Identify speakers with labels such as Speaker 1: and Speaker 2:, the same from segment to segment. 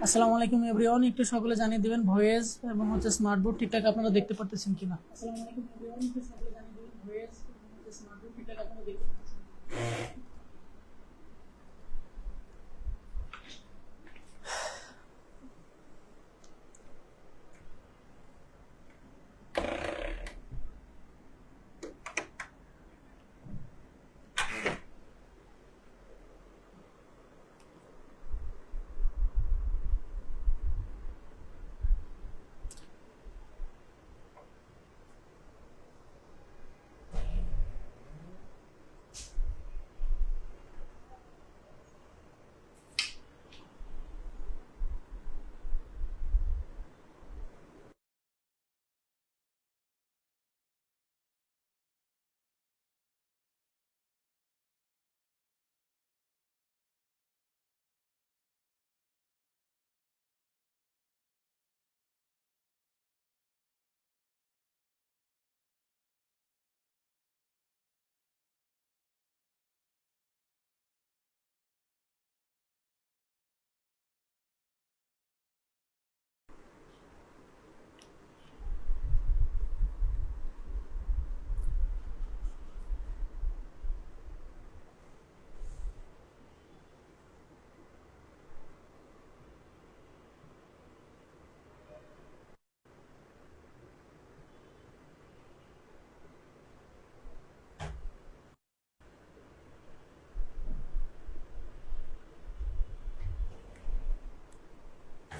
Speaker 1: আসসালামু আলাইকুম এভরিওয়ান, একটু সকলে জানিয়ে দিবেন ভয়েস এবং স্মার্ট বোর্ড ঠিকঠাক আপনারা দেখতে পারতেছেন কিনা। আসসালামু আলাইকুম এভরিওয়ান, একটু সকলে জানিয়ে দিবেন ভয়েস এবং স্মার্ট বোর্ড ঠিকঠাক আপনারা দেখতে পাচ্ছেন।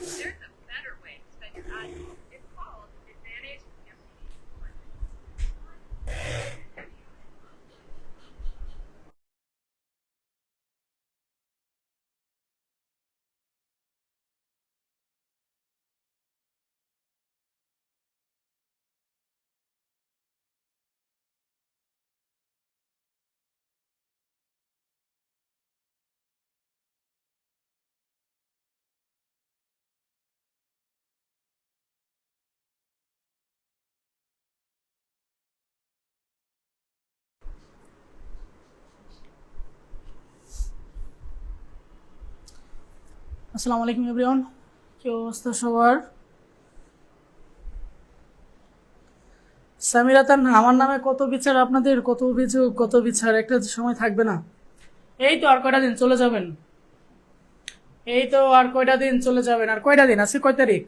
Speaker 2: There's a better way to spend your ad. It's called Advantage MCD.
Speaker 1: আসসালামু আলাইকুম এভরিওয়ান, কি অবস্থা সবার? সামিরা তার আমার নামে কত বিচার, আপনাদের কত অভিযোগ, কত বিচার, একটা সময় থাকবে না। এই তো আর কয়টা দিন চলে যাবেন, এই তো আর কয়টা দিন চলে যাবেন, আর কয়টা দিন। আজকে কয় তারিখ?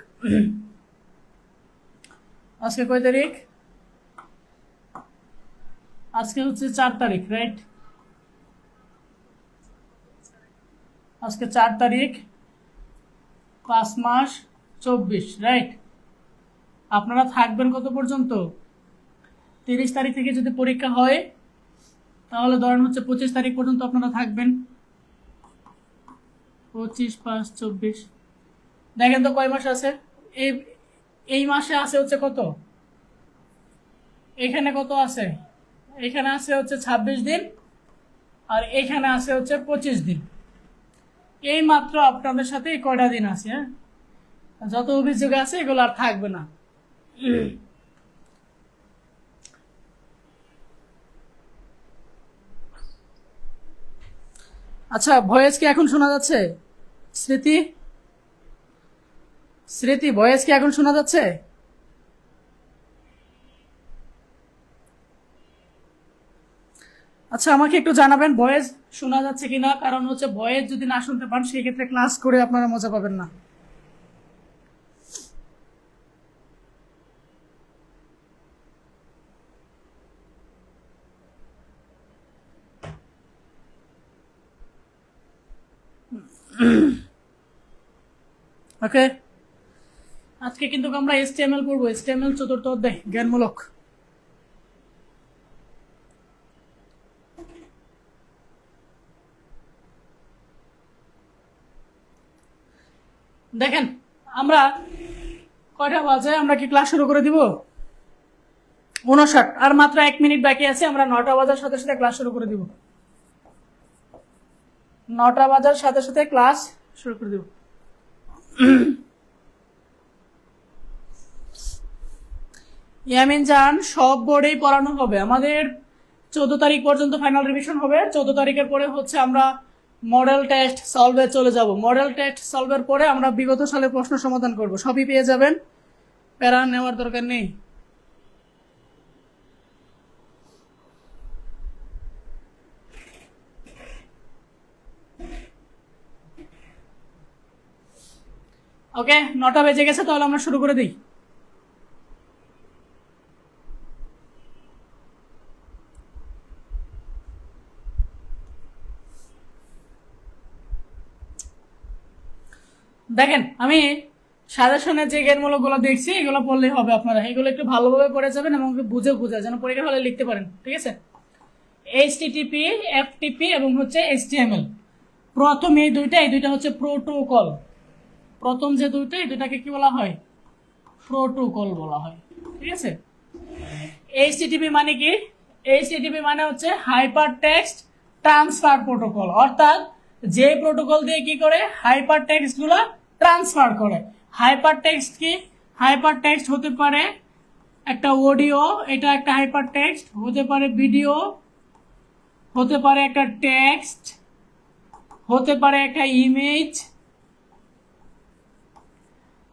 Speaker 1: আজকে কয় তারিখ? আজকে হচ্ছে 4 তারিখ, রাইট? আজকে 4 তারিখ, 5 মাস 24, রাইট? আপনারা থাকবেন কত পর্যন্ত? 30 তারিখ থেকে যদি পরীক্ষা হয় তাহলে ধরেন হচ্ছে 25 তারিখ পর্যন্ত আপনারা থাকবেন। 25, 5, 24, দেখেন তো কয় মাস আছে। এই এই মাসে আছে হচ্ছে কত, এখানে কত আছে, এখানে আছে হচ্ছে 26 দিন, আর এখানে আছে হচ্ছে 25 দিন। এই মাত্র আপনাদের সাথে এই কয়টা দিন আছে। হ্যাঁ, যত অভিযোগ আছে এগুলো আর থাকবে না। আচ্ছা, ভয়েস কি এখন শোনা যাচ্ছে? স্মৃতি, স্মৃতি, ভয়েস কি এখন শোনা যাচ্ছে? আচ্ছা, আমাকে একটু জানাবেন ভয়েস শোনা যাচ্ছে কিনা, কারণ হচ্ছে ভয়েস যদি না শুনতে পান সেই ক্ষেত্রে ক্লাস করে আপনারা মজা পাবেন না। ওকে, আজকে কিন্তু আমরা HTML পড়বো, HTML চতুর্থ অধ্যায়, জ্ঞানমূলক। দেখেন, আমরা কয়টা বাজে, আমরা কি ক্লাস শুরু করে দিব? 59, আর মাত্র 1 মিনিট বাকি আছে। আমরা 9টা বাজার সাথে সাথে ক্লাস শুরু করে দিব। 9টা বাজার সাথে সাথে ক্লাস শুরু করে দিব। ইয়ামিন জান, সব বোর্ডেই পড়ানো হবে। আমাদের 14 তারিখ পর্যন্ত ফাইনাল রিভিশন হবে। 14 তারিখের পরে হচ্ছে আমরা মডেল টেস্ট সলভে চলে যাব। মডেল টেস্ট সলভের পরে আমরা বিগত সালের প্রশ্ন সমাধান করব, সবই পেয়ে যাবেন, প্যারা নেওয়ার দরকার নেই। ওকে, 9টা বেজে গেছে, তাহলে আমরা শুরু করে দিই। দেখেন, আমি সাজেশনের যে জ্ঞানমূলকগুলো দেখছি এগুলো পড়লেই হবে, আপনারা এগুলো একটু ভালোভাবে পড়ে যাবেন এবং বুঝে বুঝে যেন পরীক্ষার হলে লিখতে পারেন, ঠিক আছে। এইচটিটিপি, এফটিপি এবং হচ্ছে এইচটিএমএল। প্রথম এই দুইটা হচ্ছে প্রোটোকল। প্রথম যে দুইটা, এই দুইটাকে কি বলা হয়? প্রোটোকল বলা হয়, ঠিক আছে। এইচটিটিপি মানে কি? এইচটিটিপি মানে হচ্ছে হাইপার টেক্সট ট্রান্সফার প্রোটোকল, অর্থাৎ যে প্রোটোকল দিয়ে কি করে হাইপার টেক্সট গুলা ট্রান্সফার করে। হাইপার টেক্সট কি? হাইপার টেক্সট হতে পারে একটা অডিও, এটা একটা হাইপার টেক্সট হতে পারে, ভিডিও হতে পারে, একটা টেক্সট হতে পারে, একটা ইমেজ,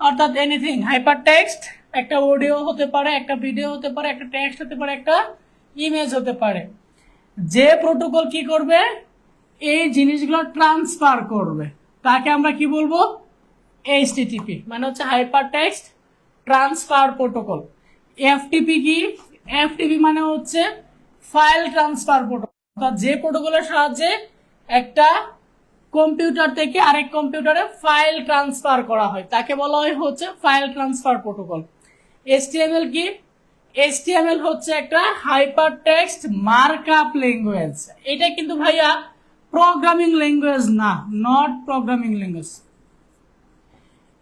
Speaker 1: অর্থাৎ এনিথিং হাইপার টেক্সট। একটা অডিও হতে পারে, একটা ভিডিও হতে পারে, একটা টেক্সট হতে পারে, একটা ইমেজ হতে পারে। যে প্রোটোকল কি করবে? এই জিনিসগুলো ট্রান্সফার করবে, তাকে আমরা কি বলবো? এইচটিটিপি মানে হচ্ছে hyper text transfer protocol. FTP কি? এফটিপি মানে হচ্ছে ফাইল ট্রান্সফার প্রোটোকল, অর্থাৎ যে প্রোটোকলের সাহায্যে একটা কম্পিউটার থেকে আরেক কম্পিউটারে ফাইল ট্রান্সফার করা হয়, তাকে বলা হয় হচ্ছে ফাইল ট্রান্সফার প্রোটোকল। এইচটিএমএল কি? এইচটিএমএল হচ্ছে একটা হাইপার টেক্সট মার্কআপ ল্যাঙ্গুয়েজ। এটা কিন্তু ভাইয়া প্রোগ্রামিং ল্যাঙ্গুয়েজ না, নট প্রোগ্রামিং ল্যাঙ্গুয়েজ।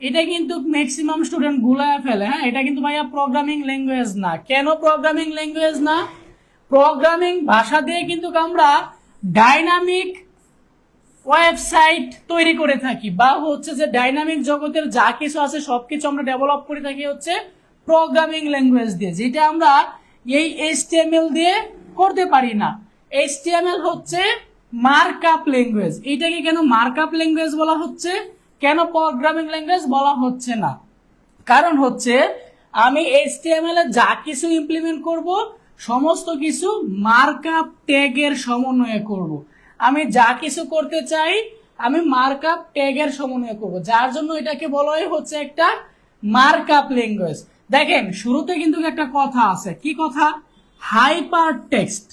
Speaker 1: এটা কিন্তু ম্যাক্সিমাম স্টুডেন্ট গুলায় ফেলে। হ্যাঁ, এটা কিন্তু ভাইয়া প্রোগ্রামিং ল্যাঙ্গুয়েজ না। কেন প্রোগ্রামিং ল্যাঙ্গুয়েজ না? প্রোগ্রামিং ভাষা দিয়ে কিন্তু আমরা ডাইনামিক ওয়েবসাইট তৈরি করে থাকি, বা হচ্ছে যে ডাইনামিক জগতের যা কিছু আছে সবকিছু আমরা ডেভেলপ করে থাকি হচ্ছে প্রোগ্রামিং ল্যাঙ্গুয়েজ দিয়ে, যেটা আমরা এই এইচটিএমএল দিয়ে করতে পারি না। এইচটিএমএল হচ্ছে মার্কআপ ল্যাঙ্গুয়েজ। এটাকে কেন মার্কআপ ল্যাঙ্গুয়েজ বলা হচ্ছে, কেন প্রোগ্রামিং ল্যাঙ্গুয়েজ বলা হচ্ছে না? কারণ হচ্ছে আমি এইচটিএমএল এ যা কিছু ইমপ্লিমেন্ট করব সমস্ত কিছু মার্কআপ ট্যাগের সমন্বয়ে করব। আমি যা কিছু করতে চাই আমি মার্কআপ ট্যাগের সমন্বয়ে করব, যার জন্য এটাকে বলা হয় হচ্ছে একটা মার্কআপ ল্যাঙ্গুয়েজ। দেখেন, শুরুতে কিন্তু একটা কথা আছে, কি কথা? Hyper text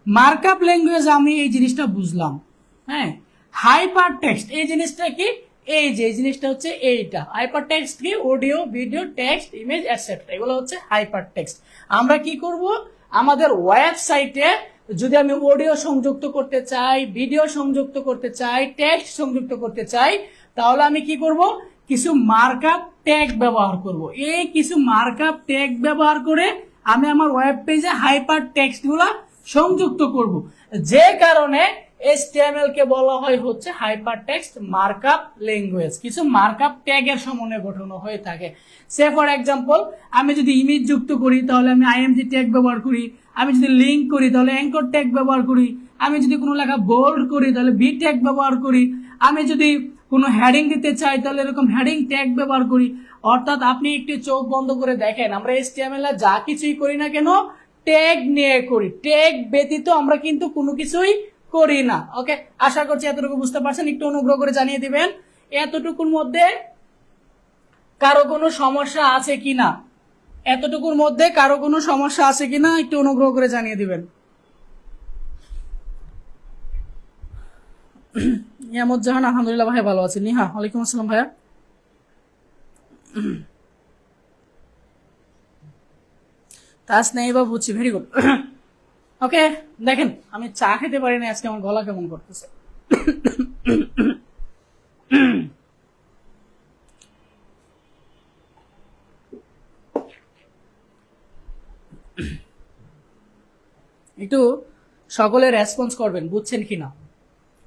Speaker 1: markup language. আমি এই জিনিসটা বুঝলাম। হ্যাঁ, হাইপার টেক্সট এই জিনিসটা কি? এই যে এই জিনিসটা হচ্ছে এইটা হাইপার টেক্সট কি? Audio, video, text, image etcetera, এগুলো হচ্ছে হাইপার টেক্সট। আমরা কি করব? আমাদের ওয়েবসাইটে যদি আমি অডিও সংযুক্ত করতে চাই, ভিডিও সংযুক্ত করতে চাই, টেক্সট সংযুক্ত করতে চাই, তাহলে আমি কি করব? কিছু মার্কআপ ট্যাগ ব্যবহার করব। এই কিছু মার্কআপ ট্যাগ ব্যবহার করে আমি আমার ওয়েব পেজে হাইপার টেক্সট গুলা সংযুক্ত করব, যে কারণে এইচটিএমএল কে বলা হয় হচ্ছে হাইপার টেক্সট মার্কআপ ল্যাঙ্গুয়েজ। কিছু মার্কআপ ট্যাগের সমন্বয়ে গঠন হয়ে থাকে। সে ফর এক্সাম্পল, আমি যদি ইমেজ যুক্ত করি তাহলে আমি আইএমজি ট্যাগ ব্যবহার করি, আমি যদি লিঙ্ক করি তাহলে অ্যাঙ্কর ট্যাগ ব্যবহার করি, আমি যদি কোনো লেখা বোল্ড করি তাহলে বি ট্যাগ ব্যবহার করি, আমি যদি কোনো হেডিং দিতে চাই তাহলে এরকম হেডিং ট্যাগ ব্যবহার করি। অর্থাৎ আপনি একটু চোখ বন্ধ করে দেখেন, আমরা এইচটিএমএল এ যা কিছুই করি না কেন ট্যাগ নিয়ে করি, ট্যাগ ব্যতীত আমরা কিন্তু কোনো কিছুই করি না। ওকে, আশা করছি এতটুকু বুঝতে পারছেন। একটু অনুগ্রহ করে জানিয়ে দিবেন এতটুকুর মধ্যে কারো কোনো সমস্যা আছে কিনা, এতটুকুর মধ্যে কারো কোনো সমস্যা আছে কিনা একটু অনুগ্রহ করে জানিয়ে দিবেন। নিয়ামতজাহান আলহামদুলিল্লাহ ভাই ভালো আছি। নিহা ওয়ালাইকুম আসসালাম ভাইয়া। তাস নেই বা বুঝছি, ভেরি গুড। ওকে, দেখেন আমি চা খেতে পারি না আজকে, আমার গলা কেমন করতেছে। একটু সকলে রেসপন্স করবেন, বুঝছেন কিনা,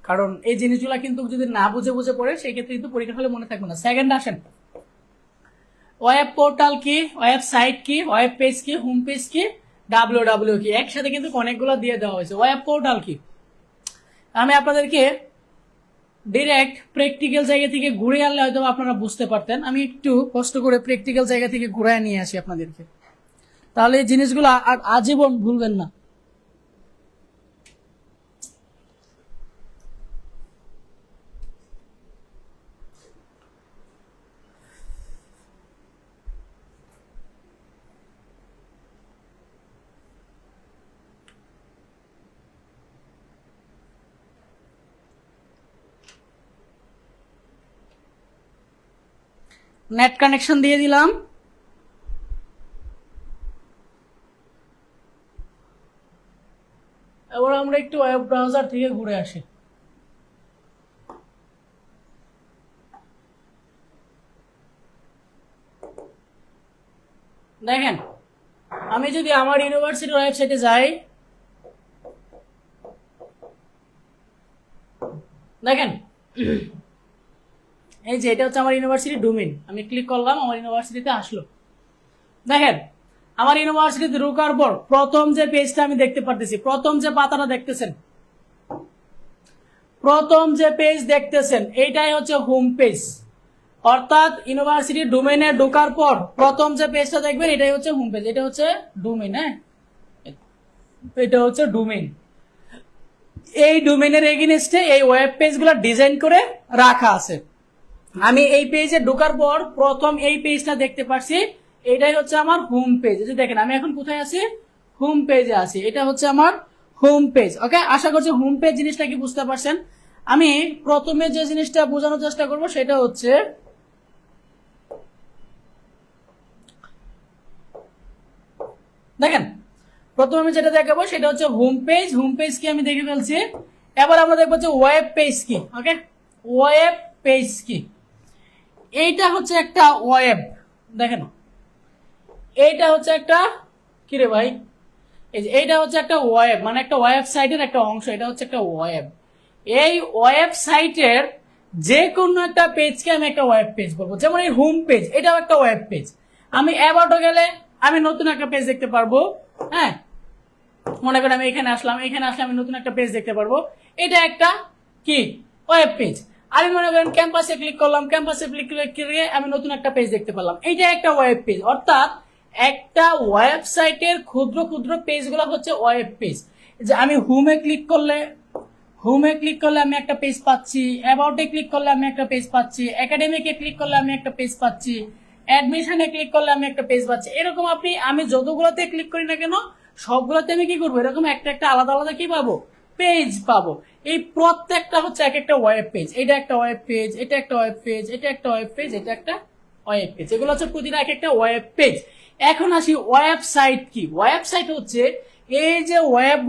Speaker 1: কারণ এই জিনিসগুলো কিন্তু যদি না বুঝে বুঝে পড়ে সেই ক্ষেত্রে কিন্তু পরীক্ষা হলে মনে থাকবে না। সেকেন্ড আসেন, ওয়েব পোর্টাল কি, ওয়েবসাইট কি, ওয়েব পেজ কি, হোম পেজ কি, ডাব্লিউ কি, একসাথে কিন্তু অনেকগুলো দিয়ে দেওয়া হয়েছে। ওয়েব পোর্টাল কি? আমি আপনাদেরকে ডিরেক্ট প্র্যাকটিক্যাল জায়গা থেকে ঘুরে আনলে হয়তো আপনারা বুঝতে পারতেন। আমি একটু কষ্ট করে প্র্যাকটিক্যাল জায়গা থেকে ঘুরায় নিয়ে আসি আপনাদেরকে, তাহলে এই জিনিসগুলো আর আজীবন ভুলবেন না। নেট কানেকশন দিয়ে দিলাম। এবার আমরা একটু ওয়েব ব্রাউজার থেকে ঘুরে আসি। দেখেন, আমি যদি আমার ইউনিভার্সিটির ওয়েবসাইটে যাই, দেখেন এই যে এটা হচ্ছে আমার ইউনিভার্সিটি ডোমেইন। আমি ক্লিক করলাম, আমার ইউনিভার্সিটিতে আসলো। দেখেন, আমার ইউনিভার্সিটিতে ঢোকার পর প্রথম যে পেজটা আমি দেখতে পারতেছি, প্রথম যে পাতাটা দেখতেছেন, প্রথম যে পেজ দেখতেছেন এইটাই হচ্ছে হোম পেজ। অর্থাৎ ইউনিভার্সিটি ডোমেইনে ঢোকার পর প্রথম যে পেজটা দেখবেন এটাই হচ্ছে হোম পেজ। এটা হচ্ছে ডোমেইন। হ্যাঁ, এটা হচ্ছে ডোমেইন। এই ডোমেইনের এগেইনস্টে এই ওয়েব পেজগুলো ডিজাইন করে রাখা আছে। আমি এই পেজে ঢোকার পর প্রথম এই পেজটা দেখতে পাচ্ছি, এটাই হচ্ছে আমার হোম পেজ। এই যে দেখেন, আমি এখন কোথায় আছি? হোম পেজে আছি। এটা হচ্ছে আমার হোম পেজ। ওকে, আশা করছি হোম পেজ জিনিসটা কি বুঝতে পারছেন। আমি প্রথমে যে জিনিসটা বোঝানোর চেষ্টা করব সেটা হচ্ছে, দেখেন প্রথমে আমি যেটা দেখাবো সেটা হচ্ছে হোম পেজ। হোম পেজ কি আমি দেখে ফেলছি। এবার আমরা দেখবো যে ওয়েব পেজ কি। ওকে, ওয়েব পেজ কি? এইটা হচ্ছে একটা ওয়েব। দেখেন, এইটা হচ্ছে একটা, কিরে ভাই, এই যে এইটা হচ্ছে একটা ওয়েব, মানে একটা ওয়েবসাইটের একটা অংশ। এটা হচ্ছে একটা ওয়েব। এই ওয়েবসাইটের যে কোনো একটা পেজকে আমি একটা ওয়েব পেজ বলবো। যেমন এই হোম পেজ, এটাও একটা ওয়েব পেজ। আমি অ্যাবাউটে গেলে আমি নতুন একটা পেজ দেখতে পারবো। হ্যাঁ, মনে করেন আমি এখানে আসলাম, এখানে আসলে আমি নতুন একটা পেজ দেখতে পারবো। এটা একটা কি ওয়েব পেজ। আমি মনে করেন ক্যাম্পাসে ক্লিক করলাম, ক্যাম্পাসে ক্লিক করে আমি নতুন একটা পেজ দেখতে পারলাম। এইটা একটা ওয়েব পেজ। অর্থাৎ একটা ওয়েবসাইটের ক্ষুদ্র ক্ষুদ্র পেজগুলো হচ্ছে ওয়েব পেজ। যে আমি হোমে ক্লিক করলে আমি একটা পেজ পাচ্ছি, অ্যাবাউটে ক্লিক করলে আমি একটা পেজ পাচ্ছি, একাডেমিকে ক্লিক করলে আমি একটা পেজ পাচ্ছি, অ্যাডমিশনে ক্লিক করলে আমি একটা পেজ পাচ্ছি। এরকম আমি যতগুলোতে ক্লিক করি না কেন সবগুলোতে আমি কি করবো, এরকম একটা একটা আলাদা আলাদা কি পাবো, পেজ পাবো। এই প্রত্যেকটা হচ্ছে এক একটা ওয়েব পেজ। এটা একটা ওয়েব পেজ, এটা একটা ওয়েব পেজ, এটা একটা ওয়েব পেজ, এটা একটা ওয়েব পেজ। এগুলো হচ্ছে প্রতিটা এক একটা ওয়েব পেজ। এখন আসি ওয়েবসাইট কি। ওয়েবসাইট হচ্ছে এই যে ওয়েব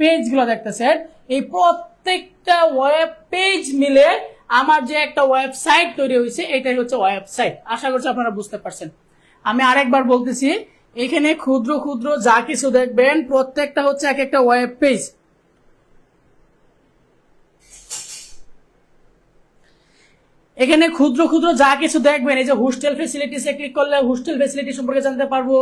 Speaker 1: পেজ গুলা দেখতেছেন, এই প্রত্যেকটা ওয়েব পেজ মিলে আমার যে একটা ওয়েবসাইট তৈরি হয়েছে, এটাই হচ্ছে ওয়েবসাইট। আশা করছি আপনারা বুঝতে পারছেন। আমি আরেকবার বলতেছি, এখানে ক্ষুদ্র ক্ষুদ্র যা কিছু দেখবেন প্রত্যেকটা হচ্ছে এক একটা ওয়েব পেজ। এখানে ক্ষুদ্র ক্ষুদ্র যা কিছু দেখবেন, এই যে হোস্টেল ফেসিলিটিসে ক্লিক করলে হোস্টেল ফেসিলিটি সম্পর্কে জানতে পারবো,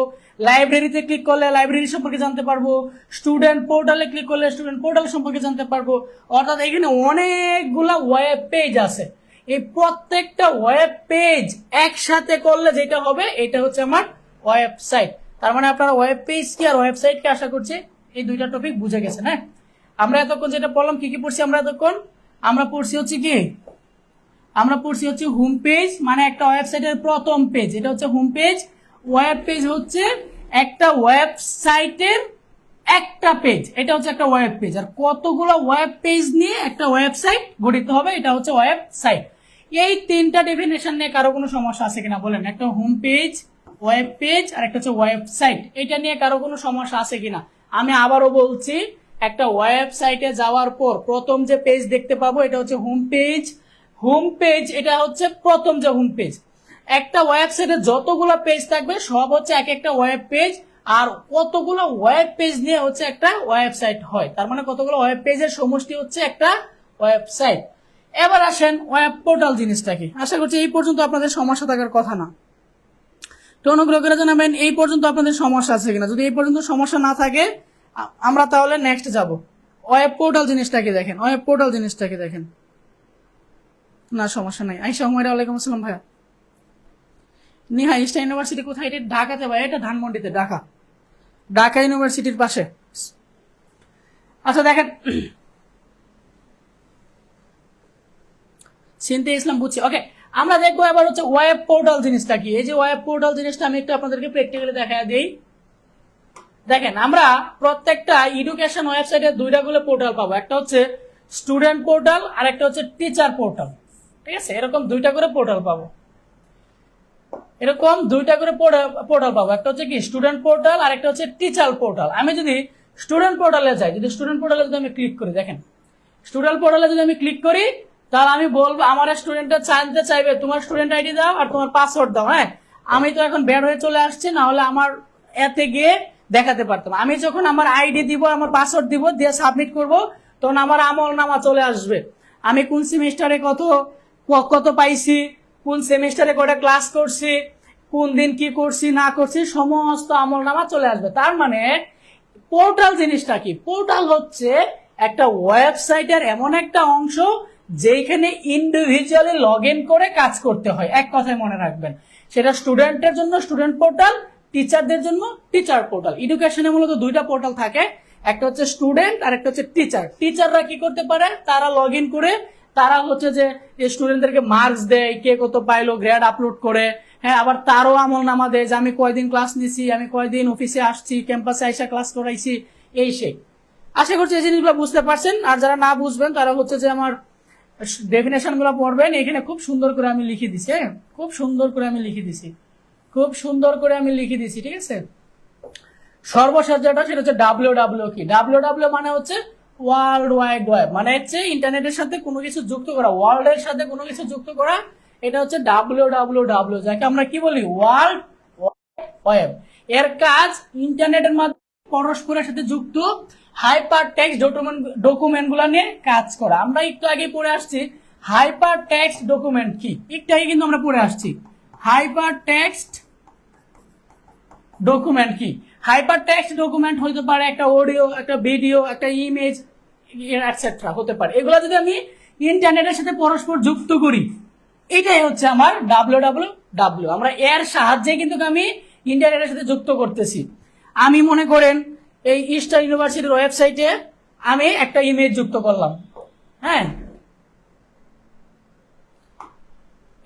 Speaker 1: লাইব্রেরিতে ক্লিক করলে লাইব্রেরি সম্পর্কে জানতে পারবো, স্টুডেন্ট পোর্টালে ক্লিক করলে স্টুডেন্ট পোর্টাল সম্পর্কে জানতে পারবো। অর্থাৎ এখানে অনেকগুলা ওয়েব পেজ আছে। এই প্রত্যেকটা ওয়েব পেজ একসাথে করলে যেটা হবে এটা হচ্ছে আমার ওয়েবসাইট। তার মানে আপনারা ওয়েব পেজ কি আর ওয়েবসাইট কি আশা করছি এই দুইটা টপিক বুঝে গেছেন। হ্যাঁ, আমরা এতক্ষণ যেটা পড়লাম কি কি পড়ছি, আমরা পড়ছি হচ্ছে কি, আমরা পড়ছি হচ্ছে হোম পেজ, মানে একটা ওয়েবসাইটের প্রথম পেজ। এটা হচ্ছে হোম পেজ। ওয়েব পেজ হচ্ছে একটা ওয়েবসাইটের একটা পেজ। এটা হচ্ছে একটা ওয়েব পেজ। আর কতগুলো ওয়েব পেজ নিয়ে একটা ওয়েবসাইট গঠিত হবে, এটা হচ্ছে ওয়েবসাইট। এই তিনটা ডেফিনেশন নিয়ে কারো কোনো সমস্যা আছে কিনা বলেন? একটা হোম পেজ, ওয়েব পেজ আর একটা হচ্ছে ওয়েবসাইট। এটা নিয়ে কারো কোনো সমস্যা আছে কিনা? আমি আবারও বলছি, একটা ওয়েবসাইটে যাওয়ার পর প্রথম যে পেজ দেখতে পাবো এটা হচ্ছে হোম পেজ। হোম পেজ এটা হচ্ছে প্রথম যে হোম পেজ। একটা ওয়েবসাইটে যতগুলো পেজ থাকবে সব হচ্ছে এক একটা ওয়েব পেজ। আর কতগুলো ওয়েব পেজ নিয়ে হচ্ছে একটা ওয়েবসাইট হয়। তার মানে কতগুলো ওয়েব পেজের সমষ্টি হচ্ছে একটা ওয়েবসাইট। এবার আসেন ওয়েব পোর্টাল জিনিসটা কি। আশা করছি এই পর্যন্ত আপনাদের সমস্যা থাকার কথা না। তো অনুগ্রহ করে জানাবেন এই পর্যন্ত আপনাদের সমস্যা আছে কিনা। যদি এই পর্যন্ত সমস্যা না থাকে আমরা তাহলে নেক্সট যাব। ওয়েব পোর্টাল জিনিসটাকে দেখেন। ওয়েব পোর্টাল জিনিসটাকে দেখেন। না সমস্যা নাই। আইসা হুমায়রা, ওয়ালাইকুম আসসালাম ভাইয়া। নিহা ইস্টার্ন ইউনিভার্সিটি কোথায়? এটা ঢাকাতে ভাই, এটা ধানমন্ডিতে, ঢাকা, ঢাকা ইউনিভার্সিটির পাশে। আচ্ছা দেখেন, চিনতে ইসলাম বুঝছি। ওকে, আমরা দেখবো এবার হচ্ছে ওয়েব পোর্টাল জিনিসটা কি। এই যে ওয়েব পোর্টাল জিনিসটা আমি একটু আপনাদেরকে প্র্যাকটিক্যালি দেখা দিই। দেখেন, আমরা প্রত্যেকটা এডুকেশন ওয়েবসাইটে দুইটা করে পোর্টাল পাবো, একটা হচ্ছে স্টুডেন্ট পোর্টাল আর একটা হচ্ছে টিচার পোর্টাল। ঠিক আছে, এরকম দুইটা করে পোর্টাল পাবো, এরকম দুইটা করে পোর্টাল পাবো, একটা হচ্ছে কি স্টুডেন্ট পোর্টাল আর একটা হচ্ছে টিচার পোর্টাল। আমি যদি স্টুডেন্ট পোর্টালে যাই, যদি স্টুডেন্ট পোর্টালে যদি আমি ক্লিক করি, দেখেন স্টুডেন্ট পোর্টালে যদি আমি ক্লিক করি, তাহলে আমি বলবো আমার স্টুডেন্টটা জানতে চাইবে তোমার স্টুডেন্ট আইডি দাও আর তোমার পাসওয়ার্ড দাও। হ্যাঁ, আমি তো এখন বের হয়ে চলে আসছি, না হলে আমার এতে গিয়ে দেখাতে পারতাম। আমি যখন আমার আইডি দিব, আমার পাসওয়ার্ড দিব, দিয়ে সাবমিট করব, তখন আমার আমল নামা চলে আসবে। আমি কোন সেমিস্টারে কত কত পাইছি, কোন সেমিস্টারে কয়টা ক্লাস করছি, কোন দিন কি করছি না করছি, সমস্ত আমল নামা চলে আসবে। তার মানে পোর্টাল জিনিসটা কি? পোর্টাল হচ্ছে একটা ওয়েবসাইটের এমন একটা অংশ যেখানে ইন্ডিভিজুয়ালি লগ ইন করে কাজ করতে হয়। এক কথায় মনে রাখবেন, সেটা স্টুডেন্টের জন্য স্টুডেন্ট পোর্টাল, টিচারদের জন্য টিচার পোর্টাল। এডুকেশনে মূলত দুইটা পোর্টাল থাকে, একটা হচ্ছে স্টুডেন্ট আর একটা হচ্ছে টিচার। টিচাররা কি করতে পারে, তারা লগ ইন করে তারা হচ্ছে যে স্টুডেন্টদেরকে মার্কস দেয়, কে কত পাইলো, গ্রেড আপলোড করে। হ্যাঁ, আবার তারও আমল নামা দেয় যে আমি কয়দিন ক্লাস নিছি, আমি কয়দিন অফিসে আসছি, ক্যাম্পাসে আইসা ক্লাস করাইছি, এই সেই। আশা করছি এই জিনিসগুলো বুঝতে পারছেন। আর যারা না বুঝবেন তারা হচ্ছে যে আমার ডেফিনেশন গুলো পড়বেন, এখানে খুব সুন্দর করে আমি লিখে দিছি। হ্যাঁ, খুব সুন্দর করে আমি লিখে দিছি, খুব সুন্দর করে আমি লিখে দিছি। ঠিক আছে, সর্বশেষ যেটা সেটা হচ্ছে ডাব্লিউ কি। ডাব্লিউ মানে হচ্ছে ওয়ার্ল্ড ওয়াইড ওয়েব, মানে হচ্ছে ইন্টারনেটের সাথে কোনো কিছু যুক্ত করা, ওয়ার্ল্ডের সাথে কোনো কিছু যুক্ত করা, এটা হচ্ছে ডাব্লিউ, যাকে আমরা কি বলি ওয়ার্ল্ড ওয়েব। এর কাজ ইন্টারনেটের মাধ্যমে পরস্পরের সাথে যুক্ত হাইপার টেক্সট ডকুমেন্ট গুলা নিয়ে কাজ করা। আমরা একটু আগে পড়ে আসছি হাইপার টেক্সট ডকুমেন্ট কি, একটু আগে কিন্তু আমরা পড়ে আসছি হাইপার টেক্সট ডকুমেন্ট কি। হাইপার টেক্সট ডকুমেন্ট হতে পারে একটা অডিও, একটা ভিডিও, একটা ইমেজ, এটসেট্রা হতে পারে। এগুলো যদি আমি ইন্টারনেটের সাথে পরস্পর যুক্ত করি, এটাই হচ্ছে আমার ডাব্লিউ। আমরা এর সাহায্যে কিন্তু আমি ইন্টারনেটের সাথে যুক্ত করতেছি। আমি মনে করেন এই ইস্টার্ন ইউনিভার্সিটির ওয়েবসাইটে আমি একটা ইমেজ যুক্ত করলাম। হ্যাঁ,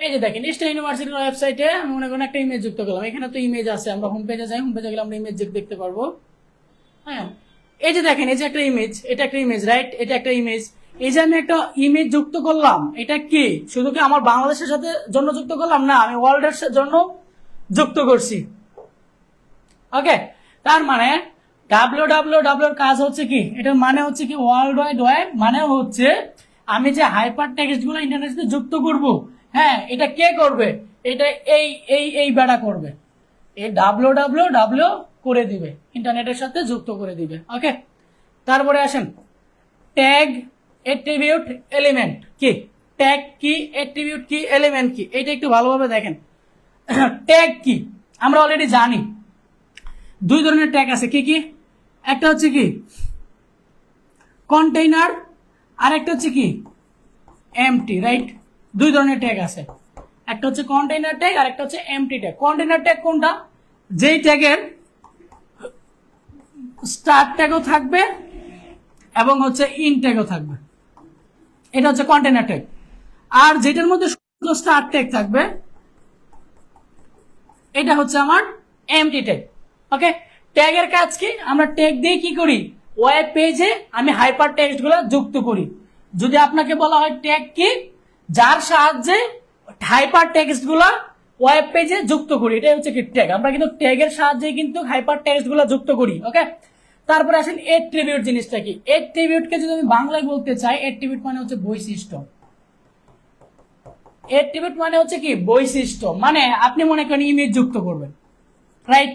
Speaker 1: এই যে দেখেন ইস্টার্ন ইউনিভার্সিটির ওয়েবসাইটে আমি মনে করেন একটা ইমেজ যুক্ত করলাম। এখানে তো ইমেজ আছে, আমরা হোম পেজে যাই, হোম পেজে গেলে আমরা ইমেজ দেখতে পারবো। হ্যাঁ, এই যে দেখেন এই যে একটা ইমেজ, এটা একটা ইমেজ, রাইট, এটা একটা ইমেজ। এই যে আমি একটা ইমেজ যুক্ত করলাম, এটা কি শুধু কি আমার বাংলাদেশের সাথে জন্য যুক্ত করলাম? না, আমি ওয়ার্ল্ডের জন্য যুক্ত করছি। ওকে, তার মানে ডাব্লিউ কাজ হচ্ছে কি, এটার মানে হচ্ছে কি ওয়ার্ল্ড ওয়াইড ওয়েব, মানে হচ্ছে আমি যে হাইপার টেক্সট গুলো ইন্টারনেটের সাথে যুক্ত করব, হ্যাঁ, এটা কে করবে? এটা এই বেড়া করবে। এই ডাব্লিউ করে দিবে, ইন্টারনেটের সাথে যুক্ত করে দিবে। ওকে, তারপরে আসেন ট্যাগ, অ্যাট্রিবিউট, এলিমেন্ট কি। ট্যাগ কি, অ্যাট্রিবিউট কি, এলিমেন্ট কি, এটা একটু ভালোভাবে দেখেন। ট্যাগ কি আমরা অলরেডি জানি, দুই ধরনের ট্যাগ আছে। কি কি? একটা হচ্ছে কি কন্টেইনার আর একটা হচ্ছে কি এমটি, রাইট। দুই ধরনের ট্যাগ আছে, একটা হচ্ছে কন্টেইনার ট্যাগ আর একটা হচ্ছে এমটি ট্যাগ। কন্টেইনার ট্যাগ কোনটা? যেই ট্যাগের স্টার্ট ট্যাগও থাকবে এবং হচ্ছে ইন ট্যাগও থাকবে, এটা হচ্ছে কন্টেইনার ট্যাগ। আর যেটার মধ্যে শুধু স্টার্ট ট্যাগ থাকবে, এটা হচ্ছে আমার এমটি ট্যাগ। ওকে, ট্যাগের কাজ কি? আমরা ট্যাগ দিয়ে কি করি, ওয়েব পেজে আমি হাইপার টেক্সট গুলো যুক্ত করি। যদি আপনাকে বলা হয় ট্যাগ কি, যার সাহায্যে হাইপার টেক্সট গুলা ওয়েব পেজে যুক্ত করি, এটাই হচ্ছে কি ট্যাগ। আমরা কিন্তু ট্যাগের সাহায্যে কিন্তু হাইপার টেক্সট গুলা যুক্ত করি। ওকে, তারপরে আসেন অ্যাট্রিবিউট জিনিসটা কি। অ্যাট্রিবিউটকে যদি আমি বাংলায় বলতে চাই, অ্যাট্রিবিউট মানে হচ্ছে বৈশিষ্ট্য। অ্যাট্রিবিউট মানে হচ্ছে কি বৈশিষ্ট্য। মানে আপনি মনে করেন ইমেজ যুক্ত করবেন, রাইট।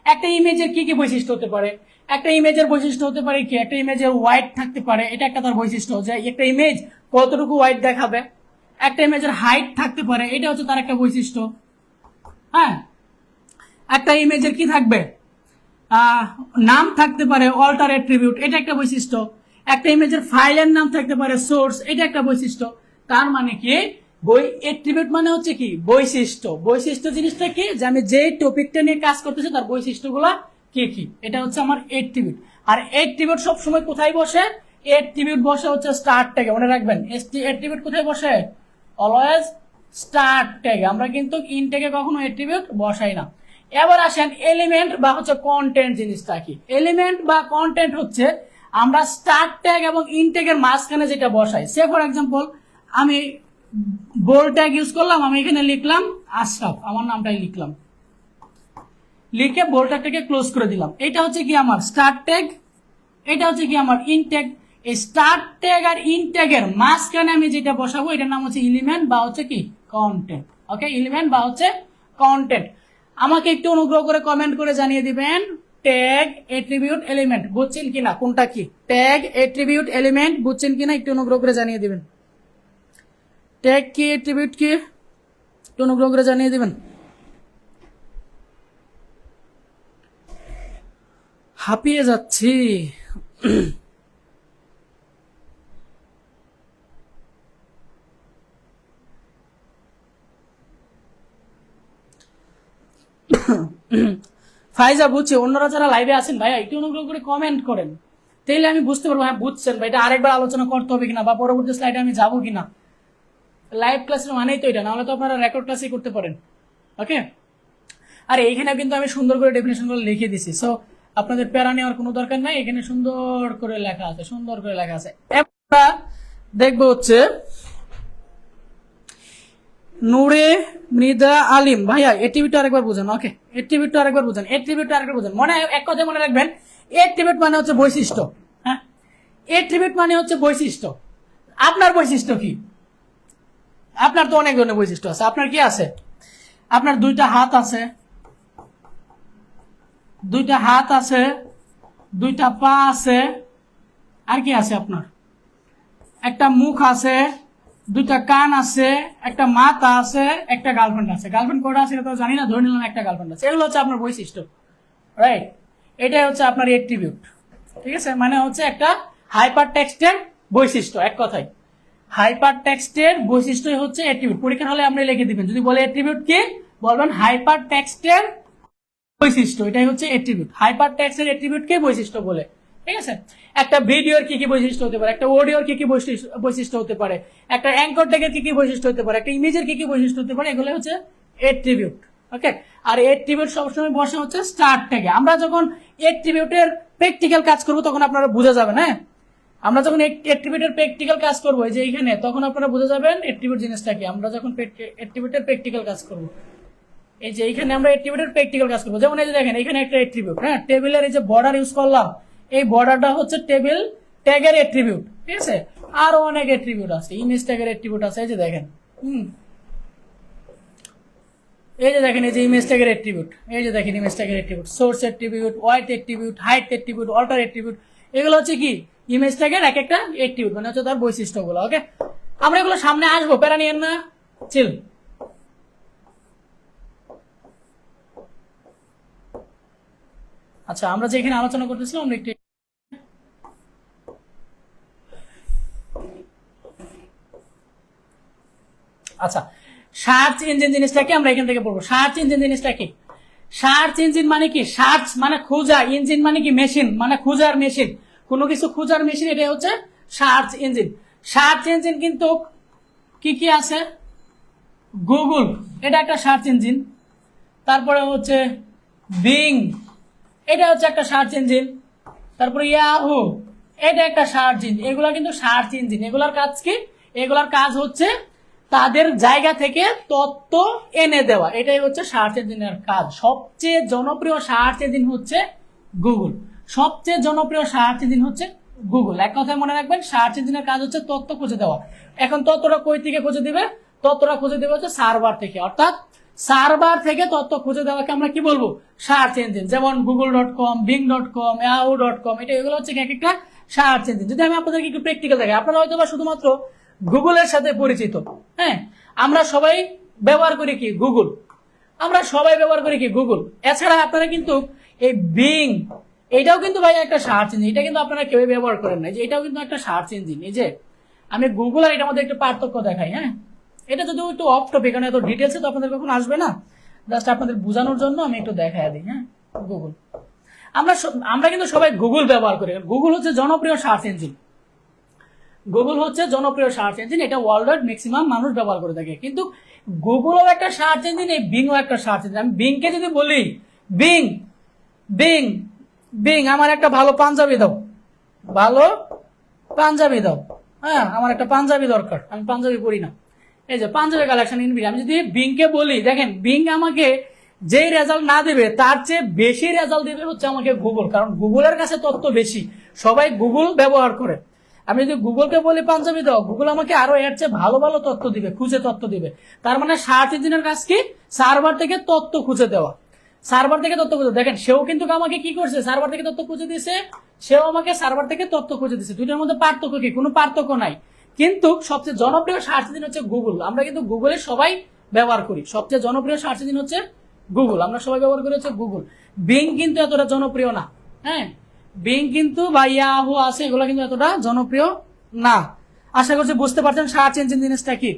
Speaker 1: একটা ইমেজের কি কি বৈশিষ্ট্য হতে পারে? একটা ইমেজের বৈশিষ্ট্য হতে পারে কি, একটা ইমেজের ওয়াইড থাকতে পারে, এটা একটা তার বৈশিষ্ট্য, যে একটা ইমেজ কতটুকু ওয়াইড দেখাবে। একটা ইমেজের হাইট থাকতে পারে, এটা হচ্ছে তার একটা বৈশিষ্ট্য। হ্যাঁ, একটা ইমেজের কি থাকবে, নাম থাকতে পারে, অল্টার অ্যাট্রিবিউট, এটা একটা বৈশিষ্ট্য। একটা ইমেজের ফাইলের নাম থাকতে পারে, সোর্স, এটা একটা বৈশিষ্ট্য। তার মানে কি এট্রিবিউট মানে হচ্ছে কি বৈশিষ্ট্য। বৈশিষ্ট্য জিনিসটা কি, যে আমি যেই টপিকটা নিয়ে কাজ করতেছি তার বৈশিষ্ট্যগুলো কি কি, এটা হচ্ছে আমার এট্রিবিউট। আর এট্রিবিউট সবসময় কোথায় বসে, এট্রিবিউট বসে হচ্ছে স্টার্ট ট্যাগে, মনে রাখবেন এট্রিবিউট কোথায় বসে, অলওয়েজ স্টার্ট ট্যাগে। আমরা কিন্তু ইন ট্যাগে কখনো এট্রিবিউট বসাই না। এবার আসেন এলিমেন্ট বা হচ্ছে কন্টেন্ট জিনিসটা কি। এলিমেন্ট বা কন্টেন্ট হচ্ছে আমরা স্টার্ট ট্যাগ এবং ইন ট্যাগের মাঝখানে যেটা বসাই। সে ফর এক্সাম্পল আমি বোল্ড ট্যাগ ইউজ করলাম, আমি এখানে লিখলাম আশরাফ, আমার নামটাই লিখলাম, লিখে বোল্ড ট্যাগটাকে ক্লোজ করে দিলাম। এটা হচ্ছে কি আমার স্টার্ট ট্যাগ, এটা হচ্ছে কি আমার ইন ট্যাগ। এই স্টার্ট ট্যাগ আর ইন ট্যাগের মাঝখানে আমি যেটা বসাবো এটার নাম হচ্ছে এলিমেন্ট বা হচ্ছে কি কন্টেন্ট। ওকে, এলিমেন্ট বা হচ্ছে কন্টেন্ট। আমাকে একটু অনুগ্রহ করে কমেন্ট করে জানিয়ে দিবেন ট্যাগ, এট্রিবিউট, এলিমেন্ট বুঝছেন কিনা, কোনটা কি ট্যাগ, এট্রিবিউট, এলিমেন্ট বুঝছেন কিনা একটু অনুগ্রহ করে জানিয়ে দিবেন। ট্যাগ কি, এট্রিবিউট কি, একটু অনুগ্রহ করে জানিয়ে দিবেন। হাঁপিয়ে যাচ্ছি। ফাইজা বুঝছি, অন্যরা যারা লাইভে আছেন ভাইয়া একটু অনুগ্রহ করে কমেন্ট করেন, তাইলে আমি বুঝতে পারবো হ্যাঁ বুঝছেন ভাই, এটা আরেকবার আলোচনা করতে হবে কিনা বা পরবর্তী স্লাইডে আমি যাবো কিনা। লাইভ ক্লাসের মানেই তো এটা, নাহলে তো আপনারা রেকর্ড ক্লাসই করতে পারেন। ওকে, আর এইখানে কিন্তু আমি সুন্দর করে ডেফিনেশনগুলো লিখে দিছি, সো আপনাদের প্যারা নেওয়ার কোনো দরকার নাই, এখানে সুন্দর করে লেখা আছে, সুন্দর করে লেখা আছে। আমরা দেখবো হচ্ছে নূরে মৃদা আলিম, ভাইয়া এট্রিবিউট আরেকবার বুঝেন। ওকে, এট্রিবিউট আরেকবার বুঝেন, এট্রিবিউট আরেকবার বুঝেন। মনে এক কথা মনে রাখবেন, এট্রিবিউট মানে হচ্ছে বৈশিষ্ট্য। হ্যাঁ, এট্রিবিউট মানে হচ্ছে বৈশিষ্ট্য। আপনার বৈশিষ্ট্য কি, আপনার তো অনেক ধরনের বৈশিষ্ট্য আছে। আপনার কি আছে, আপনার দুইটা হাত আছে, দুইটা হাত আছে, দুইটা পা আছে, আর কি আছে আপনার, একটা মুখ আছে, দুইটা কান আছে, একটা মাথা আছে, একটা গার্লফ্রেন্ড আছে। গার্লফ্রেন্ড কটা আছে এটা তো জানি না, ধরে নিলাম একটা গার্লফ্রেন্ড আছে। এগুলো হচ্ছে আপনার বৈশিষ্ট্য, রাইট? এটাই হচ্ছে আপনার এট্রিবিউট, ঠিক আছে? মানে হচ্ছে একটা হাইপার টেক্সটের বৈশিষ্ট্য। এক কথায় হাইপার টেক্সটের বৈশিষ্ট্যই হচ্ছে এট্রিবিউট। পরীক্ষার হলে আপনি লিখে দিবেন, যদি বলে এট্রিবিউট কি, বলবেন হাইপার টেক্সটের বৈশিষ্ট্য, এটাই হচ্ছে এট্রিবিউট। হাইপার টেক্সটের এট্রিবিউটকে বৈশিষ্ট্য বলে, ঠিক আছে? একটা ভিডিওর কি কি বৈশিষ্ট্য হতে পারে, একটা অডিওর কি কি বৈশিষ্ট্য হতে পারে, একটা অ্যাঙ্কর ট্যাগের কি কি বৈশিষ্ট্য হতে পারে, একটা ইমেজের কি কি বৈশিষ্ট্য হতে পারে, এগুলো হচ্ছে এট্রিবিউট। ওকে, আর এট্রিবিউট সবসময় বসে হচ্ছে স্টার্ট ট্যাগে। আমরা যখন এট্রিবিউটের প্র্যাকটিক্যাল কাজ করব তখন আপনারা বুঝে যাবেন। হ্যাঁ, আমরা যখন এট্রিবিউটের প্র্যাকটিক্যাল কাজ করবো যে এইখানে, তখন আপনারা বুঝে যাবেন এট্রিবিউট জিনিসটা কি। আমরা যখন এট্রিবিউটের প্র্যাকটিক্যাল কাজ করবো, এই যে এইখানে আমরা এট্রিবিউটের প্র্যাকটিক্যাল কাজ করবো, যেমন এই যে দেখেন এখানে একটা এট্রিবিউট, হ্যাঁ, টেবিলের এই যে বর্ডার ইউজ করলাম, এই বর্ডারটা হচ্ছে টেবিল ট্যাগের এট্রিবিউট, ঠিক আছে? আরো অনেক এট্রিবিউট আছে, ইমেজ ট্যাগের এট্রিবিউট আছে, এই যে দেখেন, এই যে দেখেন এই যে ইমেজ ট্যাগের এট্রিবিউট, এই যে দেখেন ইমেজ ট্যাগের attribute, source attribute, width attribute, height attribute, alter attribute, এগুলো হচ্ছে কি ইমেজ ট্যাগের এক একটা এট্রিবিউট, মানে হচ্ছে তার বৈশিষ্ট্যগুলো। ওকে, আমরা এগুলো সামনে আসবো, প্যারা নিয়েন না, চিল। আচ্ছা, আমরা যে এখানে আলোচনা করতেছিলাম আমরা একটু, আচ্ছা, সার্চ ইঞ্জিন জিনিসটা কি আমরা এখান থেকে পড়বো। সার্চ ইঞ্জিন জিনিসটা কি? সার্চ ইঞ্জিন মানে কি, সার্চ মানে খোঁজা, ইঞ্জিন মানে কি মেশিন, মানে খোঁজার মেশিন, কোনো কিছু খোঁজার মেশিন, এটাই হচ্ছে সার্চ ইঞ্জিন। সার্চ ইঞ্জিন কিন্তু কি কি আছে, গুগল এটা একটা সার্চ ইঞ্জিন, তারপরে হচ্ছে বিং এটা হচ্ছে একটা সার্চ ইঞ্জিন, তারপরে ইয়াহু এটা একটা সার্চ ইঞ্জিন। এগুলা কিন্তু সার্চ ইঞ্জিন। এগুলার কাজ কি, এগুলার কাজ হচ্ছে তাদের জায়গা থেকে তথ্য এনে দেওয়া, এটাই হচ্ছে সার্চ ইঞ্জিনের কাজ। সবচেয়ে জনপ্রিয় সার্চ ইঞ্জিন হচ্ছে গুগল, সবচেয়ে জনপ্রিয় সার্চ ইঞ্জিন হচ্ছে গুগল। এক কথায় মনে রাখবেন, সার্চ ইঞ্জিনের কাজ হচ্ছে তথ্য খুঁজে দেওয়া। এখন তথ্যটা কই থেকে খুঁজে দিবে, তথ্যটা খুঁজে দেবে হচ্ছে সার্ভার থেকে, অর্থাৎ সার্ভার থেকে তথ্য খুঁজে দেওয়াকে আমরা কি বলবো, সার্চ ইঞ্জিন। যেমন google.com, bing.com, yahoo.com, এটা এগুলো হচ্ছে এক একটা সার্চ ইঞ্জিন। যদি আমি আপনাদেরকে একটু প্র্যাকটিক্যাল দেখাই, আপনারা হয়তো বা শুধুমাত্র গুগলের সাথে পরিচিত, হ্যাঁ, আমরা সবাই ব্যবহার করি কি গুগল, আমরা সবাই ব্যবহার করি কি গুগল। এছাড়া আপনারা কিন্তু এই বিং, এটাও কিন্তু ভাই একটা সার্চ ইঞ্জিন, এটা কিন্তু আপনারা কেউ ব্যবহার করেন না, যে এটাও কিন্তু একটা সার্চ ইঞ্জিন। এই যে আমি গুগল আর এটার মধ্যে একটা পার্থক্য দেখাই, হ্যাঁ, এটা যদি একটু অফ টপিক, কারণ এত ডিটেলসে তো আপনাদের কখন আসবে না, জাস্ট আপনাদের বোঝানোর জন্য আমি একটু দেখাই দিই। হ্যাঁ, গুগল, আমরা কিন্তু সবাই গুগল ব্যবহার করি। গুগল হচ্ছে জনপ্রিয় সার্চ ইঞ্জিন। গুগল হচ্ছে জনপ্রিয় সার্চ ইঞ্জিন, এটা ওয়ার্ল্ড ওয়াইড ম্যাক্সিমাম মানুষ ব্যবহার করে থাকে। কিন্তু গুগলও একটা সার্চ ইঞ্জিন, এই বিংও একটা সার্চ ইঞ্জিন। আমি বিংকে যদি বলি বিং বিং বিং আমার একটা ভালো পাঞ্জাবি দাও, ভালো পাঞ্জাবি দাও, হ্যাঁ আমার একটা পাঞ্জাবি দরকার, আমি পাঞ্জাবি পরি না, এই যে পাঞ্জাবি কালেকশন ইনবি। আমি যদি বিংকে বলি, দেখেন বিং আমাকে যেই রেজাল্ট না দেবে তার চেয়ে বেশি রেজাল্ট দেবে হচ্ছে আমাকে গুগল, কারণ গুগলের কাছে তথ্য বেশি, সবাই গুগল ব্যবহার করে। আমি যদি গুগলকে বলি পাঞ্জাবি দাও, গুগল আমাকে আরো এর চেয়ে ভালো ভালো তথ্য দিবে, খুঁজে তথ্য দিবে। তার মানে সার্চ ইঞ্জিনের কাজ কি? সার্ভার থেকে তথ্য খুঁজে দেওয়া, সার্ভার থেকে তথ্য খুঁজে। দেখেন সেও কিন্তু আমাকে কি করছে, সার্ভার থেকে তথ্য খুঁজে দিয়েছে, সেও আমাকে সার্ভার থেকে তথ্য খুঁজে দিচ্ছে। দুইটার মধ্যে পার্থক্য কি? কোনো পার্থক্য নাই। কিন্তু সবচেয়ে জনপ্রিয় সার্চ ইঞ্জিন হচ্ছে গুগল। আমরা কিন্তু গুগলে সবাই ব্যবহার করি, সবচেয়ে জনপ্রিয় সার্চ ইঞ্জিন হচ্ছে গুগল, আমরা সবাই ব্যবহার করি হচ্ছে গুগল। বিং কিন্তু এতটা জনপ্রিয় না। হ্যাঁ, বিং কিন্তু বা ইয়াহু আছে, এগুলো কিন্তু এতটা জনপ্রিয় না। আশা করছি বুঝতে পারছেন সার্চ ইঞ্জিন জিনিসটা কি।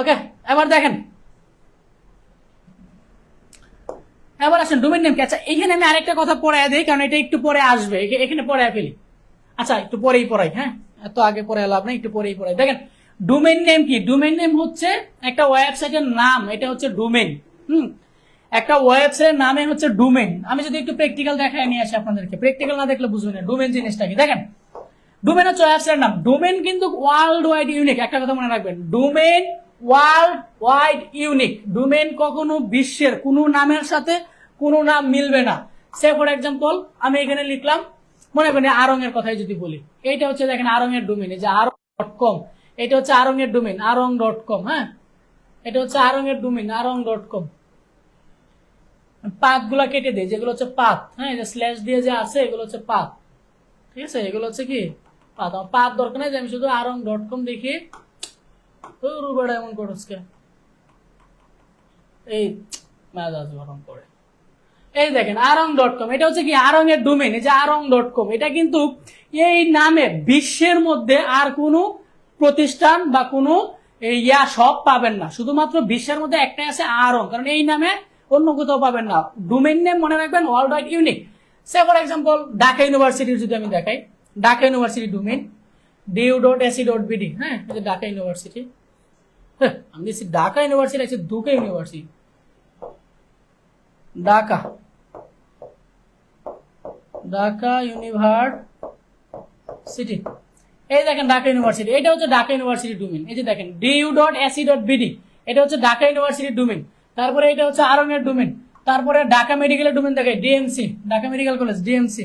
Speaker 1: ওকে, এবার দেখেন, এবার আসেন ডোমেইন নেম কি। আচ্ছা, এখানে আমি আরেকটা কথা পড়ায় দিই, কারণ এটা একটু পরে আসবে, এখানে পড়ায় ফেলি। আচ্ছা, একটু পরেই পড়াই, হ্যাঁ এত আগে পড়ে লাভ নেই, একটু পরেই পড়াই। দেখেন ডোমেইন নেম কি? ডোমেইন নেম হচ্ছে একটা ওয়েবসাইটের নাম, এটা হচ্ছে ডোমেইন। একটা ওয়েবসাইটের নামে হচ্ছে ডোমেইন। আমি যদি একটু প্র্যাকটিক্যাল দেখায় নিয়ে আসি আপনাদেরকে, প্র্যাকটিক্যাল না দেখলে বুঝবেন না ডোমেইন জিনিসটা কি। দেখেন ডোমেইন হচ্ছে ওয়েবসাইটের নাম। ডোমেইন কিন্তু ওয়ার্ল্ড ওয়াইড ইউনিক, একটা কথা মনে রাখবেন, domain world wide unique. Domain কখনো বিশ্বের কোনো নামের সাথে কোনো নাম মিলবে না। সে ফর এক্সাম্পল আমি এখানে লিখলাম, মনে করেন আরং এর কথাই যদি বলি, এইটা হচ্ছে দেখেন আরং এর ডোমেইন, এই যে arong.com, এটা হচ্ছে আরং এর ডোমেইন arong.com। হ্যাঁ, এটা হচ্ছে আরং এর ডোমেইন arong.com। পাথ গুলা কেটে দেয়, যেগুলো হচ্ছে পাথ, হ্যাঁ যে স্ল্যাশ দিয়ে যে আছে এগুলো হচ্ছে পাথ, ঠিক আছে, এগুলো হচ্ছে কি পাথ। আমার পাথ দরকার নেই, যে আমি শুধু arong.com দেখি। রুবেড়া এমন করছে, এই মেজাজ গরম করে। এই দেখেন arong.com, এটা হচ্ছে কি আরং এর ডোমেইন, এই যে arong.com। এটা কিন্তু এই নামে বিশ্বের মধ্যে আর কোনো প্রতিষ্ঠান বা কোনো সব পাবেন না, শুধুমাত্র বিশ্বের মধ্যে একটাই আছে আরং, কারণ এই নামে অন্য কোথাও পাবেন না। ডোমেইন নেম মনে রাখবেন world wide unique. Say for example Dhaka ইউনিভার্সিটির যদি আমি দেখাই, ঢাকা ইউনিভার্সিটি ডোমেইন du.ac.bd। হ্যাঁ, এই যে ঢাকা ইউনিভার্সিটি, আমি দিচ্ছি ঢাকা ইউনিভার্সিটি, আছে দুকে ইউনিভার্সিটি, ঢাকা ঢাকা ইউনিভার্সিটি। এই দেখেন ঢাকা ইউনিভার্সিটি, এটা হচ্ছে ঢাকা ইউনিভার্সিটি ডোমেইন। এই যে দেখেন du.ac.bd, এটা হচ্ছে ঢাকা ইউনিভার্সিটি ডোমেইন। তারপরে এটা হচ্ছে আরং এর ডোমেইন। তারপরে ঢাকা মেডিকেলের ডোমেইন দেখাই, DMC, Dhaka medical college, DMC,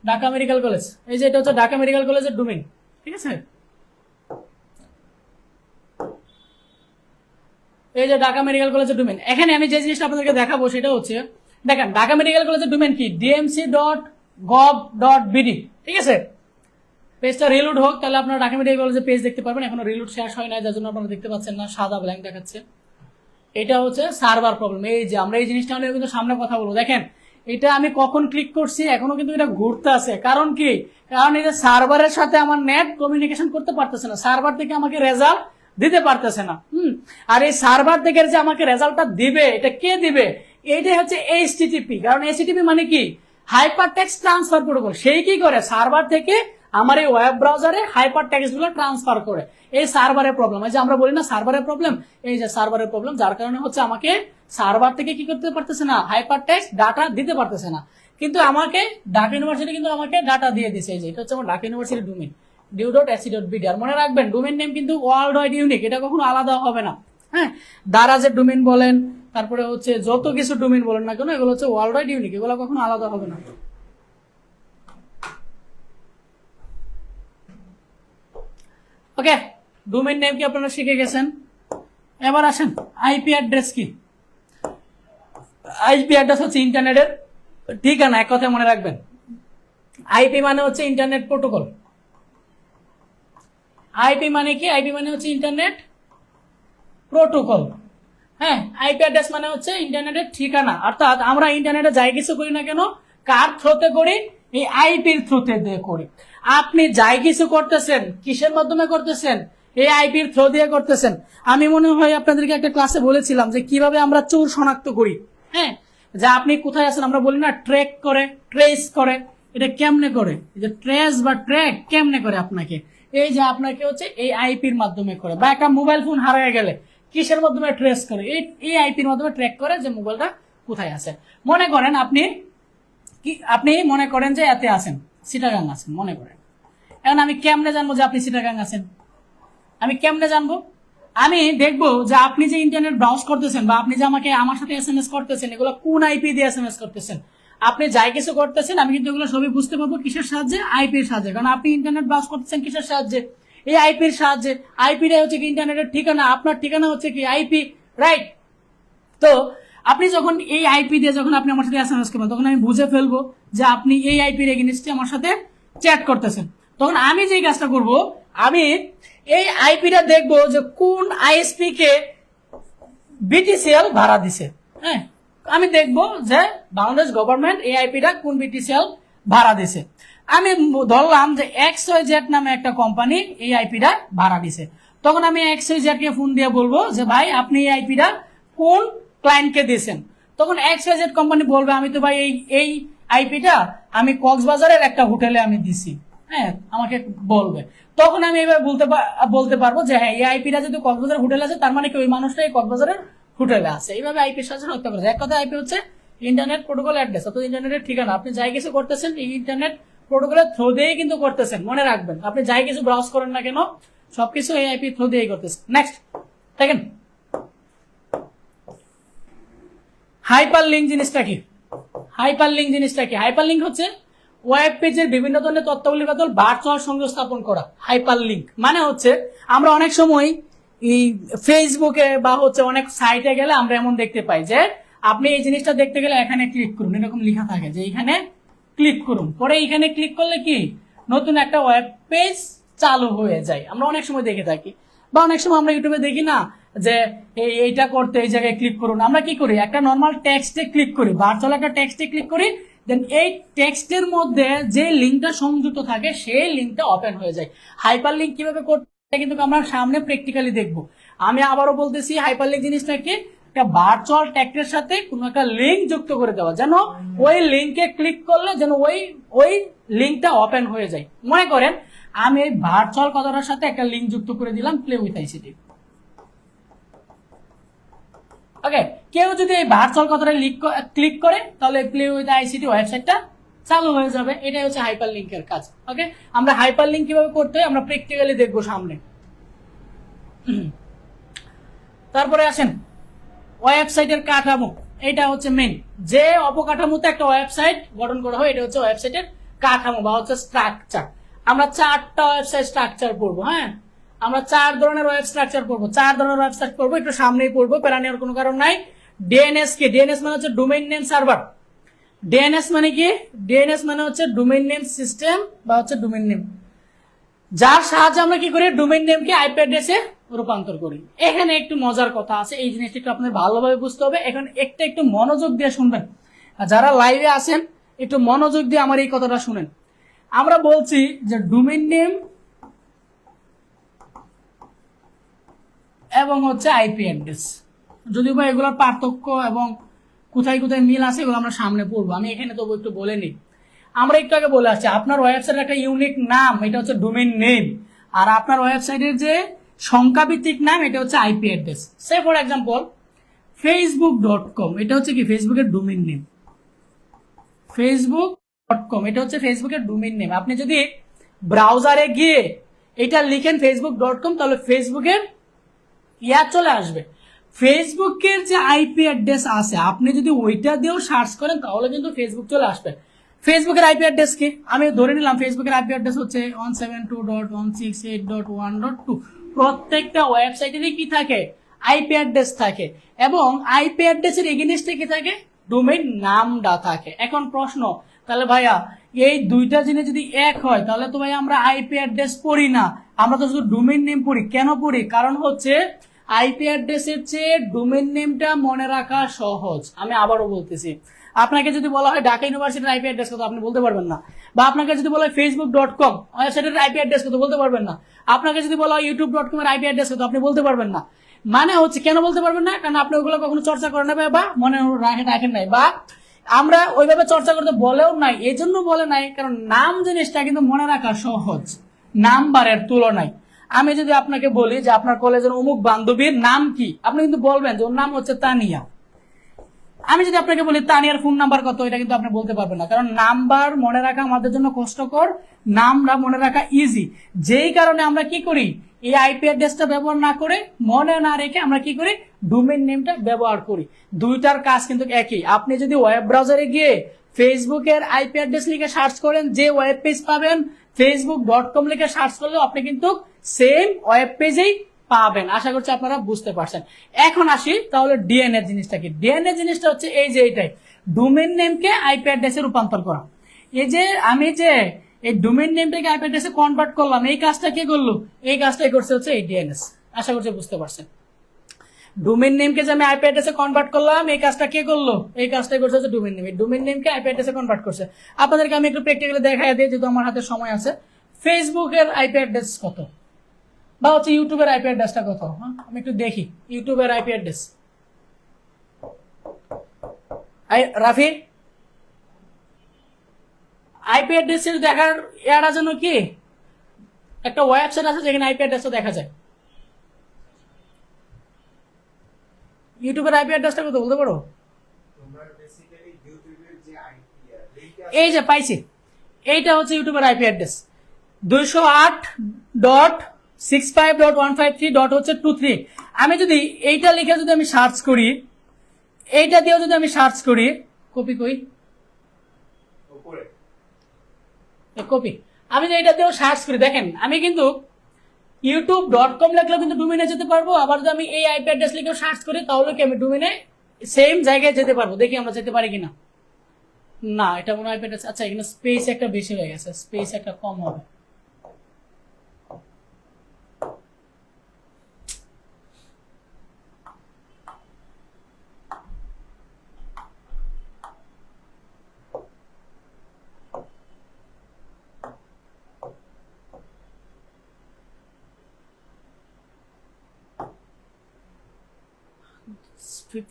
Speaker 1: Dhaka medical college. এই যে এটা হচ্ছে ঢাকা মেডিকেল কলেজের ডোমেইন, ঠিক আছে। এই যে ঢাকা মেডিকেল কলেজের ডোমেইন। এখানে আমি যে জিনিসটা আপনাদেরকে দেখাবো সেটা হচ্ছে, দেখেন ঢাকা মেডিকেল কলেজের ডোমেইন কি, dmc.gov.bd, ঠিক আছে। পেজটা রিলোড হোক, তাহলে আপনারা ঢাকা মেডিকেল কলেজের পেজ দেখতে পারবেন। এখনো রিলোড শেষ হয় না, যার জন্য আপনারা দেখতে পাচ্ছেন না, সাদা ব্ল্যাঙ্ক দেখাচ্ছে। এটা হচ্ছে সার্ভার প্রবলেম। এই যে আমরা এই জিনিসটা নিয়ে কিন্তু সামনে কথা বলবো। দেখেন এটা আমি কখন ক্লিক করছি, এখনো কিন্তু এটা ঘুরতে আছে। কারণ কি? কারণ এই যে সার্ভারের সাথে আমার নেট কমিউনিকেশন করতে পারতেছে না, সার্ভার থেকে আমাকে রেজাল্ট দিতে পারতেছে না। আর এই সার্ভার থেকে যে আমাকে রেজাল্টটা দিবে, এটা কে দিবে? এইটাই হচ্ছে এইচটিটিপি। কারণ এইচটিটিপি মানে কি? Hyper text transfer protocol. সেই কি করে? সার্ভার থেকে আমার এই ওয়েব ব্রাউজারে হাইপার টেক্সট গুলো ট্রান্সফার করে। এই সার্ভারের প্রবলেম, এই যে আমরা বলি না সার্ভারের প্রবলেম, এই যে সার্ভারের প্রবলেম, যার কারণে হচ্ছে আমাকে সার্ভার থেকে কি করতে পারতেছে না, হাইপার টেক্সট ডাটা দিতে পারতেছে না। কিন্তু আমাকে ঢাকা ইউনিভার্সিটি কিন্তু আমাকে ডাটা দিয়ে দিছে। এই যে এটা হচ্ছে আমার ঢাকা ইউনিভার্সিটি ডোমেইন, du.ac.bd। আর মনে রাখবেন ডোমেইন নেম কিন্তু ওয়ার্ল্ড ওয়াইড ইউনিক, এটা কখনো আলাদা হবে না। হ্যাঁ, দারাজের ডোমেইন বলেন, তারপরে হচ্ছে যত কিছু ডোমেইন বলেন না কেন, এগুলো হচ্ছে ওয়ার্ল্ড ওয়াইড ইউনিক, এগুলো কখনো আলাদা হবে না। ওকে, ডোমেইন নেম কি আপনারা শিখে গেছেন। এবার আসেন আইপি অ্যাড্রেস কি। আইপি অ্যাড্রেস হচ্ছে ইন্টারনেটের ঠিকানা, এক কথায় মনে রাখবেন। আইপি মানে হচ্ছে ইন্টারনেট প্রোটোকল। আইপি মানে কি? আইপি মানে হচ্ছে ইন্টারনেট প্রোটোকল। হ্যাঁ, আইপি অ্যাড্রেস মানে হচ্ছে ইন্টারনেটের ঠিকানা। অর্থাৎ আমরা ইন্টারনেটে যাই কিছু করি না কেন, কার থ্রোতে করি, এই আইপির থ্রুতে দিয়ে করি। আপনি যাই কিছু করতেছেন কিসের মাধ্যমে করতেছেন? এই আইপির থ্রু দিয়ে করতেছেন। আমি মনে হয় আপনাদেরকে একটা ক্লাসে বলেছিলাম যে কিভাবে আমরা চোর শনাক্ত করি। হ্যাঁ, যে আপনি কোথায় আছেন আমরা বলি না ট্র্যাক করে, ট্রেস করে। এটা কেমনে করে? এই যে ট্রেস বা ট্র্যাক কেমনে করে আপনাকে? এই যে আপনাকে হচ্ছে এই আইপির মাধ্যমে করে, বা একটা মোবাইল ফোন হারিয়ে গেলে কিসের মাধ্যমে ট্রেস করে? এই আইপির মাধ্যমে ট্র্যাক করে যে মোবাইলটা কোথায় আছে। মনে করেন আপনি মনে করেন যে এতে আছেন, চিটাগাং আছেন মনে করেন। এখন আমি কেমনে জানবো যে আপনি চিটাগাং আছেন? আমি কেমনে জানবো? আমি দেখবো যে আপনি যে ইন্টারনেট ব্রাউজ করতেছেন বা আপনি যে আমার সাথে এসএমএস করতেছেন, এগুলো কোন আইপি দিয়ে এসএমএস করতেছেন। আপনি যাই কিছু করতেছেন আমি কিন্তু এগুলো সবই বুঝতে পারবো কিসের সাহায্যে? আইপির সাহায্যে। কারণ আপনি ইন্টারনেট ব্রাউজ করতেছেন কিসের সাহায্যে? এই আইপির সাহায্যে। আইপিটা হচ্ছে কি ইন্টারনেটের ঠিকানা, আপনার ঠিকানা হচ্ছে কি আইপি, রাইট? তো আপনি যখন এই আইপি দিয়ে যখন আপনি আমার সাথে এসএমএস করবেন তখন আমি বুঝে ফেলবো যে আপনি এই আইপির এগেইনস্টে আমার সাথে চ্যাট করতেছেন। তখন আমি যে কাজটা করব, আমি এই আইপিটা দেখবো যে কোন আইএসপি কে বিটিসিএল ভাড়া দিছে। হ্যাঁ, আমি দেখবো যে বাংলাদেশ গভর্নমেন্ট এই আইপিটা কোন বিটিসিএল ভাড়া দিছে। আমি ধরলাম যে XYZ নামে একটা কোম্পানি এই আইপিটা ভাড়া দিছে। তখন আমি XYZ কে ফোন দিয়ে বলবো যে ভাই আপনি এই আইপিটা কোন ক্লায়েন্টকে দিয়েছেন। তখন XYZ কোম্পানি বলবে আমি তো ভাই এই আইপিটা আমি কক্সবাজারের একটা হোটেলে আমি দিছি। হ্যাঁ, আমাকে বলবে। তখন আমি এবার বলতে পারবো যে হ্যাঁ এই আইপিটা যদি কক্সবাজার হোটেলে আছে তার মানে কি ওই মানুষটা এই কক্সবাজারের হোটেলে আছে। এইভাবে আইপির সাথে হতে পারে। এক কথা আইপি হচ্ছে ইন্টারনেট প্রোটোকল অ্যাড্রেস, অর্থাৎ ইন্টারনেটের ঠিকানা। আপনি যাই কিছু করতেছেন এই ইন্টারনেট প্রোটোকলের থ্রু দিয়েই কিন্তু করতেছেন, মনে রাখবেন। আপনি যাই কিছু ব্রাউজ করেন না কেন সবকিছু এই আইপি থ্রু দিয়েই করতেছেন। নেক্সট দেখেন, হাইপার লিঙ্ক জিনিসটা কি? হাইপার লিঙ্ক জিনিসটা কি? হাইপার লিঙ্ক হচ্ছে ওয়েব পেজের বিভিন্ন ধরনের তথ্যাবলী বদল ভার্চুয়াল সংযোগ স্থাপন করা। হাইপার লিঙ্ক মানে হচ্ছে আমরা অনেক সময় এই ফেসবুকে বা হচ্ছে অনেক সাইটে গেলে আমরা এমন দেখতে পাই যে আপনি এই জিনিসটা দেখতে গেলে এখানে ক্লিক করুন, এরকম লেখা থাকে যে এখানে ক্লিক করুন। পরে এখানে ক্লিক করলে কি নতুন একটা ওয়েব পেজ চালু হয়ে যায়। আমরা অনেক সময় দেখে থাকি, বা অনেক সময় আমরা ইউটিউবে দেখি না যে এইটা করতে এই জায়গায় ক্লিক করুন। আমরা কি করি? একটা নর্মাল টেক্সটে ক্লিক করি, ভার্চুয়াল একটা টেক্সটে ক্লিক করি, দেন এই টেক্সটের মধ্যে যে লিঙ্কটা সংযুক্ত থাকে সেই লিঙ্কটা ওপেন হয়ে যায়। হাইপার লিঙ্ক কিভাবে করতে কিন্তু আমরা সামনে প্র্যাকটিক্যালি দেখবো। আমি আবারও বলতেছি, হাইপার লিঙ্ক জিনিসটা কি? একটা ভার্চুয়াল টেক্সটের সাথে কোনো একটা লিঙ্ক যুক্ত করে দেওয়া, যেন ওই লিঙ্কে ক্লিক করলে যেন ওই লিঙ্কটা ওপেন হয়ে যায়। মনে করেন আমি এই ভার্চুয়াল কথাটার সাথে একটা লিঙ্ক যুক্ত করে দিলাম, প্লে উইথ আইসিটি। ওকে, কেউ যদি এই ভার্চুয়াল কথাটা ক্লিক করে তাহলে প্লে উইথ আইসিটি ওয়েবসাইটটা চালু হয়ে যাবে। এটাই হচ্ছে হাইপার লিঙ্কের কাজ। ওকে, আমরা হাইপার লিঙ্ক কিভাবে করতে হয় আমরা প্র্যাকটিক্যালি দেখবো সামনে। তারপরে আসেন ওয়েবসাইটের কাঠামো। এটা হচ্ছে মেইন, যে অবকাঠামোতে একটা ওয়েবসাইট গঠন করা হয় এটা হচ্ছে ওয়েবসাইটের কাঠামো বা হচ্ছে স্ট্রাকচার। আমরা 4টা ওয়েবসাইট স্ট্রাকচার পড়বো। হ্যাঁ, আমরা 4 ধরনের ওয়েব স্ট্রাকচার পড়বো, 4 ধরনের ওয়েবসাইট পড়বো, একটু সামনেই পড়বো, প্যারা নেওয়ার কোনো কারণ নাই। ডিএনএস কি? ডিএনএস মানে হচ্ছে ডোমেইন নেম সার্ভার। ডিএনএস মানে কি? ডিএনএস মানে হচ্ছে ডোমেইন নেম সিস্টেম বা হচ্ছে ডোমেইন নেম, যার সাহায্যে আমরা কি করি? ডোমেইন নেমকে আইপি অ্যাড্রেসে রূপান্তর করি। এখানে একটু মজার কথা আছে, এই জিনিসটা একটু আপনার ভালোভাবে বুঝতে হবে। এখন একটু মনোযোগ দিয়ে শুনবেন, যারা লাইভে আছেন একটু মনোযোগ দিয়ে আমার এই কথাটা শুনেন। আমরা বলছি যে ডোমেইন নেম এবং হচ্ছে আইপি অ্যাড্রেস, যদিও বা এগুলোর পার্থক্য এবং কোথায় কোথায় মিল আছে এগুলো আমরা সামনে পড়বো। আমি এখানে তবু একটু বলে নিই। আমরা একটু আগে বলে আসছি আপনার ওয়েবসাইটের একটা ইউনিক নাম, এটা হচ্ছে ডোমেইন নেম, আর আপনার ওয়েবসাইটের যে সংখ্যাভিত্তিক নাম এটা হচ্ছে IP address. Say for example facebook.com, এটা হচ্ছে কি ফেসবুকের ডোমেইন নেম। facebook.com এটা হচ্ছে ফেসবুকের ডোমেইন নেম। আপনি যদি ব্রাউজারে গিয়ে এটা লিখেন facebook.com তাহলে ফেসবুকের চলে আসবে। ফেসবুকের যে আইপি অ্যাড্রেস আছে আপনি যদি ওইটা দিয়েও সার্চ করেন তাহলে কিন্তু ফেসবুক চলে আসবে। ফেসবুকের আইপি অ্যাড্রেস কি? আমি ধরে নিলাম ফেসবুকের আইপি অ্যাড্রেস হচ্ছে 172.168.1.2। প্রত্যেকটা ওয়েবসাইটেরই কি থাকে? আইপি অ্যাড্রেস থাকে, এবং আইপি অ্যাড্রেসের এগেইনস্টে কি থাকে? ডোমেইন নামটা থাকে। এখন প্রশ্ন, তাহলে ভাইয়া এই দুইটা জিনিস যদি এক হয় তাহলে তো ভাই আমরা আইপি অ্যাড্রেস পড়ি না, আমরা তো শুধু ডোমেইন নেম পড়ি। কেন পড়ি? কারণ হচ্ছে আইপি অ্যাড্রেসের চেয়ে ডোমেইন নেমটা মনে রাখা সহজ। আমি আবারও বলতেছি, আপনাকে যদি বলা হয় ঢাকা ইউনিভার্সিটির আইপি অ্যাড্রেস কত আপনি বলতে পারবেন না, বা আপনাকে যদি বলা হয় facebook.com ওয়েবসাইটের আইপি অ্যাড্রেস কত বলতে পারবেন না, আপনাকে যদি বলা হয় youtube.com এর আইপি অ্যাড্রেস কত আপনি বলতে পারবেন না। মানে হচ্ছে কেন বলতে পারবেন না, কারণ আপনি ওগুলো কখনো চর্চা করেন না বা মনে রাখেন নাই, বা আমরা ওইভাবে চর্চা করতে বলেও নাই, এই জন্য বলে নাই কারণ নাম জিনিসটা কিন্তু মনে রাখা সহজ নাম্বারের তুলনায়। আমি যদি আপনাকে বলি যে আপনার কলেজের অমুক বান্ধবীর নাম কি, আপনি কিন্তু বলবেন যে ওর নাম হচ্ছে তানিয়া। আমি যদি আপনাকে বলি তানিয়ার ফোন নাম্বার কত, এটা কিন্তু আপনি বলতে পারবেন না, কারণ নাম্বার মনে রাখা আমাদের জন্য কষ্টকর, নামটা মনে রাখা ইজি। যেই কারণে আমরা কি করি, এই আইপি অ্যাড্রেসটা ব্যবহার না করে, মনে না রেখে আমরা কি করি, ডোমেইন নেমটা ব্যবহার করি। দুইটার কাজ কিন্তু একই। আপনি যদি ওয়েব ব্রাউজারে গিয়ে ফেসবুকের আইপি অ্যাড্রেস লিখে সার্চ করেন, যে ওয়েব পেজ পাবেন facebook.com লিখে সার্চ করলেও আপনি কিন্তু সেম ওয়েব পেজেই পাবেন। আশা করছি আপনারা বুঝতে পারছেন। এখন আসি তাহলে ডিএনএ জিনিসটা কি। ডিএনএ জিনিসটা হচ্ছে এই যে এইটাই, ডোমেইন নেমকে আইপি অ্যাড্রেসে রূপান্তর করা। এই যে আমি যে এই ডোমেইন নেমটাকে আইপি অ্যাড্রেসে কনভার্ট করলাম, এই কাজটা কে করলো, এই কাজটাই করছে হচ্ছে এই ডিএনএস। আশা করছি বুঝতে পারছেন। ডোমেইন নেমকে যে আমি আইপি অ্যাড্রেসে কনভার্ট করলাম, এই কাজটা কে করলো, এই কাজটাই করছে হচ্ছে ডোমেইন নেম। এই ডোমেইন নেমকে আইপি অ্যাড্রেসে কনভার্ট করছে। আপনাদেরকে আমি একটু প্র্যাকটিক্যালি দেখাই দিই, যেহেতু আমার হাতে সময় আছে। ফেসবুকের আইপি অ্যাড্রেস কত, বা হচ্ছে ইউটিউবের আইপি অ্যাড্রেসটা কত, হ্যাঁ আমি একটু দেখি ইউটিউবের IP address. Rafi, IP address দেখার এর জন্য কি একটা ওয়েবসাইট আছে যেখানে আইপি অ্যাড্রেসটা দেখা যায়। ইউটিউবের আইপি অ্যাড্রেসটা কত বলতে পারো? এই যে পাইছি, এইটা হচ্ছে ইউটিউবের আইপি অ্যাড্রেস 208.65.153. আমি যদি এইটা লিখে যদি আমি সার্চ করি, এইটা দিয়েও যদি আমি সার্চ করি, কপি কই কপি, আমি যদি এটা দিয়েও সার্চ করি, দেখেন আমি কিন্তু youtube.com লিখলেও কিন্তু ডোমেইনে যেতে পারবো। আবার যদি আমি এই আইপি অ্যাড্রেস লিখেও সার্চ করি তাহলে কি আমি ডোমেইনে সেম জায়গায় যেতে পারবো। দেখি আমরা যেতে পারি কিনা। না, এটা মনে হয় আইপি অ্যাড্রেস, আচ্ছা এখানে স্পেস একটা বেশি হয়ে গেছে, স্পেস একটা কম হবে।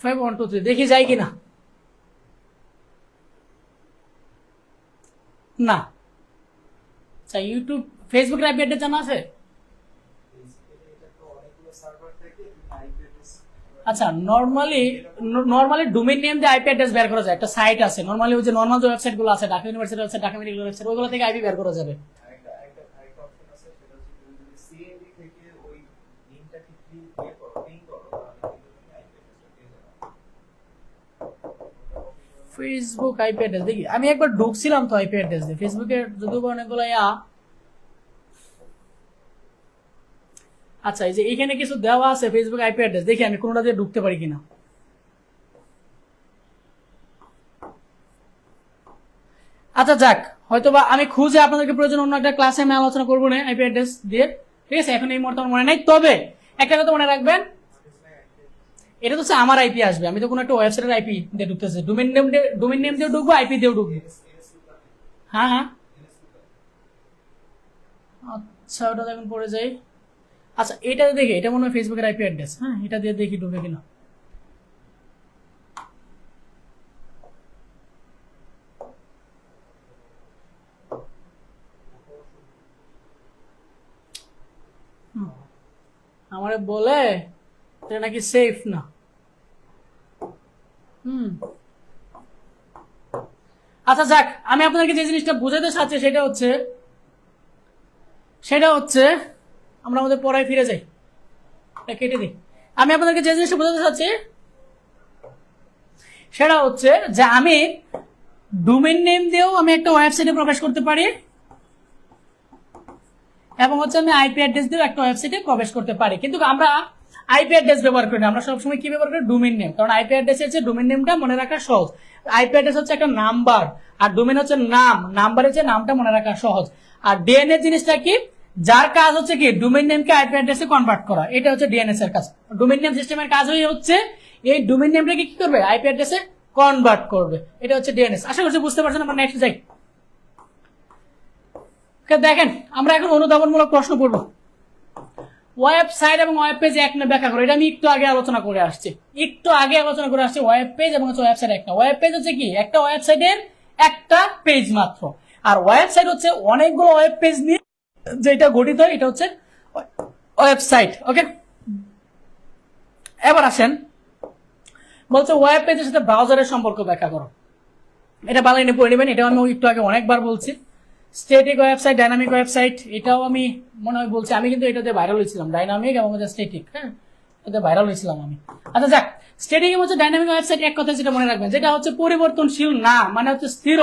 Speaker 1: ফাইভ 1 2 3 দেখি যায় কিনা। না, আচ্ছা ইউটিউব ফেসবুকের আইপি অ্যাড্রেস জানা আছে? আচ্ছা নরমালি ডোমেইন নেম দিয়ে আইপি অ্যাড্রেস বের করা যায়। একটা সাইট আছে নরমালি, ওই যে নরমাল যে ওয়েবসাইট গুলো আছে, ঢাকা ইউনিভার্সিটির ওয়েবসাইট, ঢাকা মেডিকেল ওয়েবসাইট, ওইগুলো থেকে আইপি বের করা যাবে। ফেসবুক আইপি অ্যাড্রেস দেখি, আমি একবার ঢুকছিলাম তো আইপি অ্যাড্রেস দিয়ে ফেসবুকের, যদিও অনেকগুলো আচ্ছা এই যে এখানে কিছু দেওয়া আছে ফেসবুক আইপি অ্যাড্রেস, দেখি আমি কোনোটা দিয়ে ঢুকতে পারি কিনা। আচ্ছা যাক, হয়তোবা আমি খুঁজে আপনাদেরকে প্রয়োজন অন্য একটা ক্লাসে আমি আলোচনা করবো না আইপি অ্যাড্রেস দিয়ে, ঠিক আছে? এখন এই মুহূর্তে আমার মনে নাই। তবে একটা কথা মনে রাখবেন, এটা তো আমার আইপি আসবে, আমি তো কোনো একটা ওয়েবসাইটের আইপি দিয়ে ঢুকতেছি, ডোমেইন নেম দিয়ে ঢুকবো, আইপি দিয়েও ঢুকবো। হ্যাঁ হ্যাঁ, আচ্ছা ওটা এখন পড়ে যাই। আচ্ছা এটা দেখি, এটা মনে হয় ফেসবুকের আইপি অ্যাড্রেস। হ্যাঁ এটা দিয়ে দেখি ঢুকে কিনা। আমারে বলে এটা নাকি সেফ না। আচ্ছা যাক, আমি আপনাদেরকে যে জিনিসটা বুঝাতে চাচ্ছি সেটা হচ্ছে আমরা আমাদের পড়ায় ফিরে যাই, কেটে দিই। আমি আপনাদেরকে যে জিনিসটা বোঝাতে চাচ্ছি সেটা হচ্ছে যে আমি ডোমেইন নেম দিয়েও আমি একটা ওয়েবসাইটে প্রবেশ করতে পারি, এবং হচ্ছে আমি আইপি অ্যাড্রেস দিয়েও একটা ওয়েবসাইটে প্রবেশ করতে পারি। কিন্তু আমরা আইপি অ্যাড্রেস ব্যবহার করি না, আমরা সবসময় কি ব্যবহার করি, ডোমেইন নেম। কারণ আইপি অ্যাড্রেস হচ্ছে ডোমেইন নেমটা মনে রাখা সহজ, আইপি অ্যাড্রেস হচ্ছে একটা নাম্বার, আর ডোমেইন হচ্ছে নাম, নাম্বারের যে নামটা মনে রাখা সহজ। আর ডিএনএ জিনিসটা কি, যার কাজ হচ্ছে কি ডোমেইন নেমকে আইপি অ্যাড্রেসে কনভার্ট করা, এটা হচ্ছে ডিএনএস এর কাজ। ডোমেইন নেম সিস্টেমের কাজ হচ্ছে এই ডোমেইন নেমটাকে কি করবে, আইপি অ্যাড্রেসে কনভার্ট করবে। এটা হচ্ছে ডিএনএস। আশা করছি বুঝতে পারছেন। আমরা নেক্সট যাই। দেখেন আমরা এখন অনুধাবনমূলক প্রশ্ন পড়ব। ওয়েবসাইট এবং ওয়েব পেজ এক না ব্যাখ্যা করে। এটা আমি একটু আগে আলোচনা করে আসছি। ওয়েব পেজ এবং হচ্ছে ওয়েবসাইট একটা। ওয়েব পেজ হচ্ছে কি একটা ওয়েবসাইটের একটা পেজ মাত্র, আর ওয়েবসাইট হচ্ছে অনেকগুলো ওয়েব পেজ নিয়ে যেটা গঠিত হয়, এটা হচ্ছে ওয়েবসাইট। ওকে, এবার আসেন, বলছে ওয়েব পেজের সাথে ব্রাউজারের সম্পর্ক ব্যাখ্যা করো। এটা ভালো এনে পড়ে নেবেন। এটা আমি একটু আগে অনেকবার বলছি। স্ট্যাটিক ওয়েবসাইট, ডাইনামিক ওয়েবসাইট, এটাও আমি মনে হয় বলছি। আমি কিন্তু এটাতে ভাইরাল হয়েছিলাম, ডাইনামিক এবং স্ট্যাটিক। হ্যাঁ, এটাতে ভাইরাল হয়েছিলাম আমি। আচ্ছা যাক, স্ট্যাটিক হচ্ছে ডাইনামিক ওয়েবসাইট। এক কথা যেটা মনে রাখবেন, যেটা হচ্ছে পরিবর্তনশীল না, মানে হচ্ছে স্থির,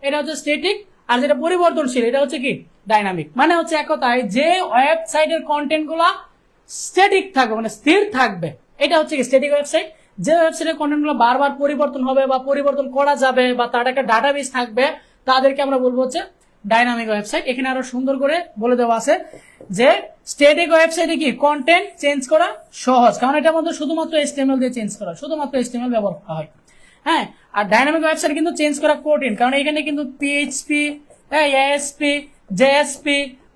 Speaker 1: এটা হচ্ছে স্ট্যাটিক। আর যেটা পরিবর্তনশীল, এটা হচ্ছে কি ডাইনামিক। মানে হচ্ছে এক কথায় যে ওয়েবসাইটের কন্টেন্ট গুলা স্ট্যাটিক থাকবে, মানে স্থির থাকবে, এটা হচ্ছে কি স্ট্যাটিক ওয়েবসাইট। যে ওয়েবসাইটের কন্টেন্ট গুলো বারবার পরিবর্তন হবে বা পরিবর্তন করা যাবে বা তার একটা ডাটাবেস থাকবে, তাদেরকে আমরা বলবো হচ্ছে ডাইনামিক ওয়েবসাইট। এখানে আরো সুন্দর করে বলে দেওয়া আছে যে স্ট্যাটিক ওয়েবসাইটে কি কন্টেন্ট চেঞ্জ করা সহজ, কারণ এটার মধ্যে শুধুমাত্র HTML দিয়ে চেঞ্জ করা, শুধুমাত্র HTML ব্যবহার করা হয়। হ্যাঁ, আর ডাইনামিক ওয়েবসাইট কিন্তু চেঞ্জ করা কঠিন, কারণ এখানে কিন্তু PHP, ASP, JSP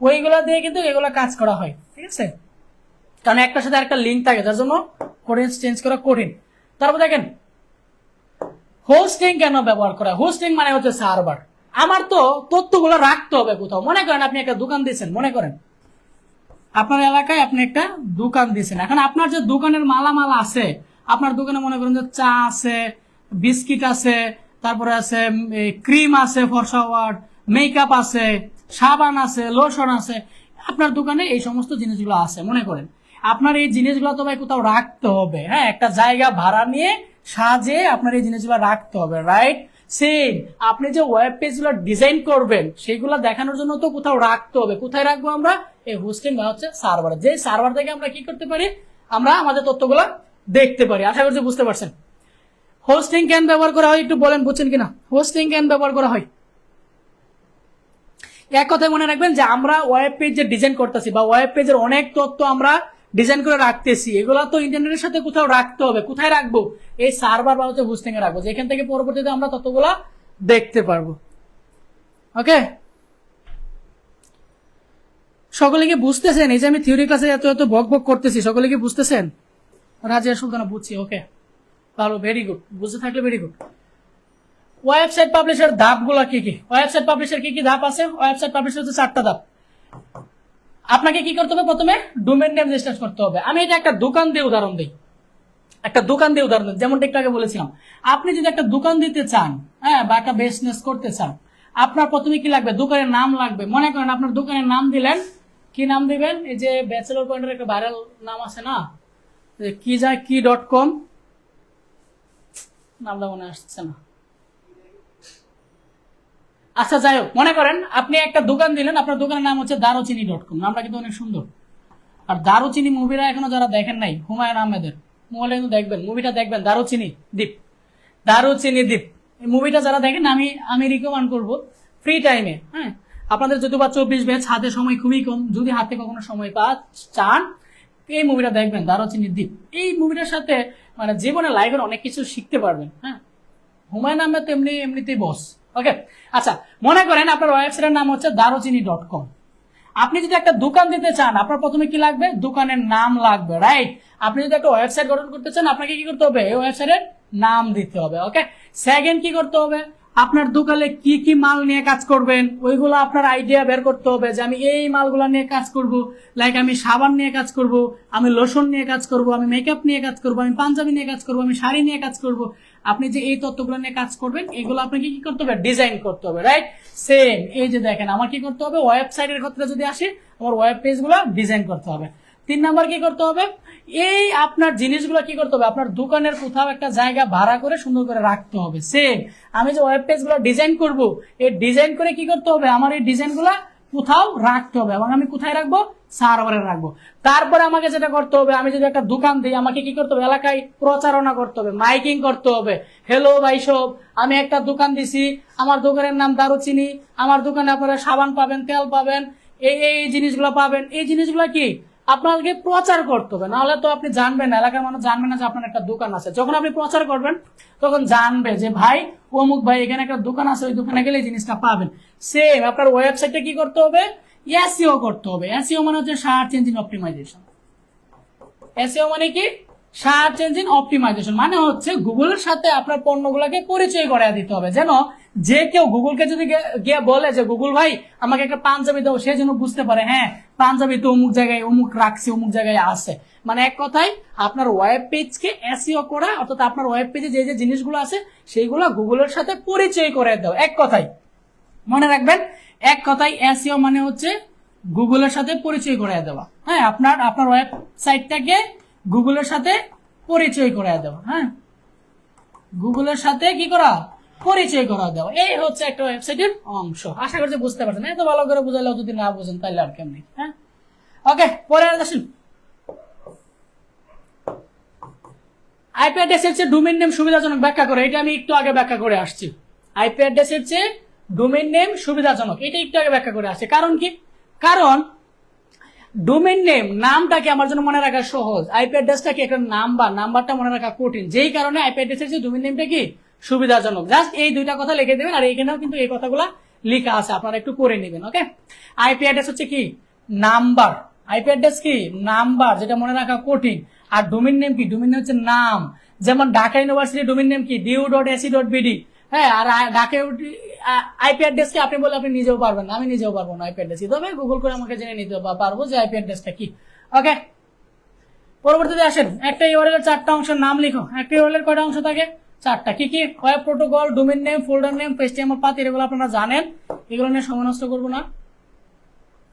Speaker 1: ওইগুলো দিয়ে কিন্তু এগুলো কাজ করা হয়। ঠিক আছে, কারণ একটার সাথে একটা লিঙ্ক থাকে, যার জন্য কোডেন্স চেঞ্জ করা কঠিন। তারপর দেখেন হোস্টিং কেন ব্যবহার করা। হোস্টিং মানে হচ্ছে সার্ভার। আমার তো তথ্যগুলো রাখতে হবে কোথাও। মনে করেন আপনি একটা দোকান দিয়েছেন, মনে করেন আপনার এলাকায় আপনি একটা দোকান দিয়েছেন। এখন আপনার যে দোকানের মালামাল আছে, আপনার দোকানে মনে করেন যে চা আছে, বিস্কিট আছে, তারপরে আছে ক্রিম আছে, ফর্সা ওয়ার্ড, মেকআপ আছে, সাবান আছে, লোশন আছে, আপনার দোকানে এই সমস্ত জিনিসগুলো আছে। মনে করেন আপনার এই জিনিসগুলো তো ভাই কোথাও রাখতে হবে। হ্যাঁ, একটা জায়গা ভাড়া নিয়ে সাজে আপনার এই জিনিসগুলো রাখতে হবে, রাইট? সেম আপনি যে ওয়েব পেজগুলো ডিজাইন করবেন সেগুলো দেখানোর জন্য তো কোথাও রাখতে হবে। কোথায় রাখবো আমরা? এই হোস্টিং বা হচ্ছে সার্ভার। যে সার্ভার থেকে আমরা কি করতে পারি, আমরা আমাদের তথ্যগুলো দেখতে পারি। আশা করছি বুঝতে পারছেন। হোস্টিং কেন ব্যবহার করা হয় একটু বলেন, বুঝছেন কিনা? হোস্টিং কেন ব্যবহার করা হয়? এক কথায় মনে রাখবেন যে আমরা ওয়েব পেজ যে ডিজাইন করতেছি বা ওয়েব পেজের অনেক তথ্য আমরা ডিজাইন করে রাখতেছি, এগুলো তো ইন্টারনেটের সাথে কোথাও রাখতে হবে। কোথায় রাখবো? এই সার্ভার বা হচ্ছে হোস্টিং এ রাখবো, যেখান থেকে পরবর্তীতে আমরা তথ্যগুলা দেখতে পারবো। ওকে, সকলে কি বুঝতেছেন? এই যে আমি থিওরি ক্লাসে এত এত বক বক করতেছি, সকলে কি বুঝতেছেন? রাজিয়া সুলতানা বুঝছি। ওকে, ভালো, ভেরি গুড। বুঝতে থাকলে ভেরি গুড। ওয়েবসাইট পাবলিশের ধাপগুলো কি কি? ওয়েবসাইট পাবলিশের কি কি ধাপ আছে? ওয়েবসাইট পাবলিশের হচ্ছে 4টা ধাপ। আপনাকে কি করতে হবে? প্রথমে ডোমেইন নেম রেজিস্টার করতে হবে। আমি এটা একটা দোকান দিয়ে উদাহরণ দিই, যেমনটা একটু আগে বলেছিলাম। আপনি যদি একটা দোকান দিতে চান, হ্যাঁ, বা একটা বিজনেস করতে চান, আপনার প্রথমে কি লাগবে? দোকানের নাম লাগবে। মনে করেন আপনার দোকানের নাম দিলেন, কি নাম দিবেন? এই যে ব্যাচেলর পয়েন্টের একটা ভাইরাল নাম আছে না, কি.com, নামটা মনে আসছে না। আচ্ছা যাই হোক, মনে করেন আপনি একটা দোকান দিলেন, আপনার দোকানের নাম হচ্ছে দারুচিনি.com। নামটা কিন্তু অনেক সুন্দর। আর দারুচিনি মুভিটা এখনো যারা দেখেন নাই, হুমায়ুন আহমেদের, মোবাইলে কিন্তু দেখবেন, মুভিটা দেখবেন, দারুচিনি দ্বীপ। এই মুভিটা যারা দেখেন, আমি রিকমেন্ড করবো ফ্রি টাইমে। হ্যাঁ, আপনাদের যদি বা 24 ব্যাচ, হাতে সময় খুবই কম, যদি হাতে কখনো সময় চান, এই মুভিটা দেখবেন, দারুচিনি দ্বীপ। এই মুভিটার সাথে মানে জীবনে লাইফের অনেক কিছু শিখতে পারবেন। হ্যাঁ, হুমায়ুন আহমেদ তো এমনিতেই বস। ওকে, আচ্ছা মনে করেন আপনার ওয়েবসাইটের নাম হচ্ছে দারুচিনি.com। আপনি যদি একটা দোকান দিতে চান, আপনার প্রথমে কি লাগবে? দোকানের নাম লাগবে, রাইট? আপনি যদি একটা ওয়েবসাইট গঠন করতে চান, আপনাকে কি করতে হবে? এই ওয়েবসাইটের নাম দিতে হবে। ওকে, সেকেন্ড কি করতে হবে? আপনার দোকানে কি কি মাল নিয়ে কাজ করবেন ওইগুলো আপনার আইডিয়া বের করতে হবে, যে আমি এই মালগুলো নিয়ে কাজ করব। লাইক আমি সাবান নিয়ে কাজ করব, আমি লোশন নিয়ে কাজ করব, আমি মেকআপ নিয়ে কাজ করব, আমি পাঞ্জাবি নিয়ে কাজ করব, আমি শাড়ি নিয়ে কাজ করব। আপনি যে এই তথ্যগুলো নিয়ে কাজ করবেন, এগুলো আপনাকে কি করতে হবে? ডিজাইন করতে হবে, রাইট? সেম এই যে দেখেন, আমার কি করতে হবে? ওয়েবসাইটের ক্ষেত্রে যদি আসি, আমার ওয়েব পেজগুলো ডিজাইন করতে হবে। 3 নাম্বার কি করতে হবে? এই আপনার জিনিসগুলো কি করতে হবে? আপনার দোকানের কোথাও একটা জায়গা ভাড়া করে সুন্দর করে রাখতে হবে। সেম আমি যে ওয়েব পেজগুলো ডিজাইন করব, এই ডিজাইন করে কি করতে হবে? আমার এই ডিজাইনগুলো কোথাও রাখতে হবে, এবং আমি কোথায় রাখবো? সার্ভারে রাখবো। তারপরে আমাকে যেটা করতে হবে, আমি যদি একটা দোকান দিই, আমাকে কি করতে হবে? এলাকায় প্রচারণা করতে হবে, মাইকিং করতে হবে। হ্যালো ভাই সব, আমি একটা দোকান দিছি, আমার দোকানের নাম দারুচিনি, আমার দোকানে আপনারা সাবান পাবেন, তেল পাবেন, এই জিনিসগুলো পাবেন। এই জিনিসগুলো কি আপনাকে প্রচার করতে হবে, নাহলে তো আপনি জানবেন না, এলাকার মানুষ জানবে না যে আপনার একটা দোকান আছে। যখন আপনি প্রচার করবেন তখন জানবে যে ভাই অমুক ভাই এখানে একটা দোকান আছে, ওই দোকানে গেলে এই জিনিসটা পাবেন। সেম আপনার ওয়েবসাইটে কি করতে হবে, এসইও করতে হবে। এসইও মানে হচ্ছে সার্চ ইঞ্জিন অপটিমাইজেশন। এসইও মানে কি, সার্চ ইঞ্জিন অপটিমাইজেশন মানে হচ্ছে গুগলের সাথে আপনার পণ্যগুলোকে পরিচয় করায় দিতে হবে, যেন যে কেউ গুগলকে যদি গিয়ে বলে যে গুগল ভাই আমাকে একটা পাঞ্জাবি দাও, সে যেন বুঝতে পারে হ্যাঁ পাঞ্জাবি তো অমুক জায়গায় অমুক রাখছে, অমুক জায়গায় আছে। মানে এক কথায় আপনার ওয়েব পেজকে এসইও করা, অর্থাৎ আপনার ওয়েব পেজে যে যে জিনিসগুলো আছে সেইগুলো গুগলের সাথে পরিচয় করে দাও। এক কথায় মনে রাখবেন, এক কথায় এসইও মানে হচ্ছে গুগলের সাথে পরিচয় করে দেওয়া। হ্যাঁ, আপনার ওয়েবসাইটটাকে গুগলের সাথে পরিচয় করে দেওয়া। হ্যাঁ, গুগলের সাথে কি করা, পরিচয় করা দেওয়া। এই হচ্ছে একটা ওয়েবসাইটের অংশ। আশা করছি বুঝতে পারছেন। এত ভালো করে বুঝালেও যদি না বুঝেন তাহলে আর কেমনি। হ্যাঁ, ওকে, পরে আসুন। আইপি অ্যাড্রেসের চেয়ে ডোমেইন নেম সুবিধাজনক ব্যাখ্যা করে, এটা আমি একটু আগে ব্যাখ্যা করে আসছি। আইপি অ্যাড্রেসের চেয়ে ডোমেইন নেম সুবিধাজনক, এটা একটু আগে ব্যাখ্যা করে আসছে। কারণ কি, কারণ ডোমেইন নেম নামটাকে আমার জন্য মনে রাখা সহজ, আইপি অ্যাড্রেসটাকে একটা নাম্বারটা মনে রাখা কঠিন। যেই কারণে আইপি অ্যাড্রেসের চেয়ে ডোমেইন নেমটা কি সুবিধাজনক। জাস্ট এই দুইটা কথা লিখে দেবেন, আর এখানেও কিন্তু এই কথাগুলো লেখা আছে, আপনারা একটু করে নেবেন। ওকে, আইপি অ্যাড্রেস হচ্ছে কি নাম্বার, আইপি অ্যাড্রেস কি নাম্বার, যেটা মনে রাখা কঠিন। আর ডোমেইন নেম কি, ডোমেইন নেম হচ্ছে নাম। যেমন ঢাকা ইউনিভার্সিটি ডোমেইন নেম কি du.ac.bd। হ্যাঁ, আর ঢাকা আইপি অ্যাড্রেস কি আপনি বলে আপনি নিজেও পারবেন না, আমি নিজেও পারবো না আইপি অ্যাড্রেস, তবে গুগল করে আমাকে জেনে নিতে পারবো যে আইপি অ্যাড্রেসটা কি। ওকে, পরবর্তীতে আসেন, একটা ইউআরএল এর 4টা অংশের নাম লিখো। একটা ইউআরএল এর কয়টা অংশ থাকে, 4টা। কি কি, web protocol, domain name, folder name, HTML path, এগুলো আপনারা জানেন, এগুলো নিয়ে সময় নষ্ট করবো না।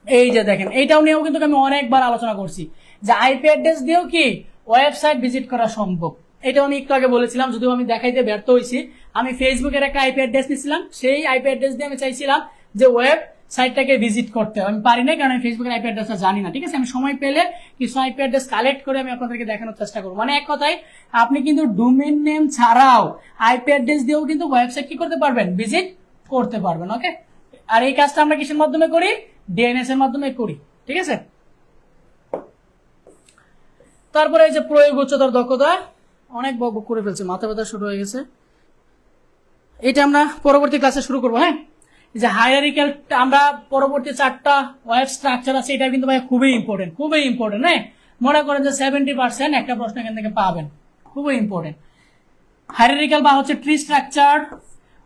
Speaker 1: এই যে দেখেন, এইটাও নিয়েও কিন্তু আমি অনেকবার আলোচনা করছি যে আইপি অ্যাড্রেস দিয়েও কি ওয়েবসাইট ভিজিট করা সম্ভব। এটাও আমি একটু আগে বলেছিলাম, যদিও আমি দেখাইতে ব্যর্থ হয়েছি। আমি ফেসবুকের একটা আইপি অ্যাড্রেস নিয়েছিলাম, সেই আইপি অ্যাড্রেস দিয়ে আমি চাইছিলাম যে ওয়েবসাইটটাকে ভিজিট করতে। আমি পারি না, কারণ আমি ফেসবুকের আইপি অ্যাড্রেসটা জানি না। ঠিক আছে, আমি সময় পেলে কিছু আইপি অ্যাড্রেস কালেক্ট করে আমি আপনাদেরকে দেখানোর চেষ্টা করবো। মানে এক কথায় আপনি কিন্তু ডোমেইন নেম ছাড়াও আইপি অ্যাড্রেস দিয়েও কিন্তু ওয়েবসাইট কি করতে পারবেন, ভিজিট করতে পারবেন। ওকে, আর এই কাজটা আমরা কিসের মাধ্যমে করি, ডিএনএস এর মাধ্যমে করি। ঠিক আছে, তারপরে এই যে প্রয়োগ উচ্চতার দক্ষতা, অনেক বক করে ফেলছে, মাথা ব্যথা শুরু হয়ে গেছে। এটা আমরা পরবর্তী ক্লাসে শুরু করবো। হ্যাঁ, যে হায়ারিক্যাল আমরা পরবর্তী 4টা ওয়েব স্ট্রাকচার আছে, এটা কিন্তু ভাই খুবই ইম্পর্টেন্ট, খুবই ইম্পর্টেন্ট। হ্যাঁ, মনে করেন যে 70% একটা প্রশ্ন এখান থেকে পাবেন, খুবই ইম্পর্টেন্ট। হায়ারিক্যাল বা হচ্ছে ট্রি স্ট্রাকচার,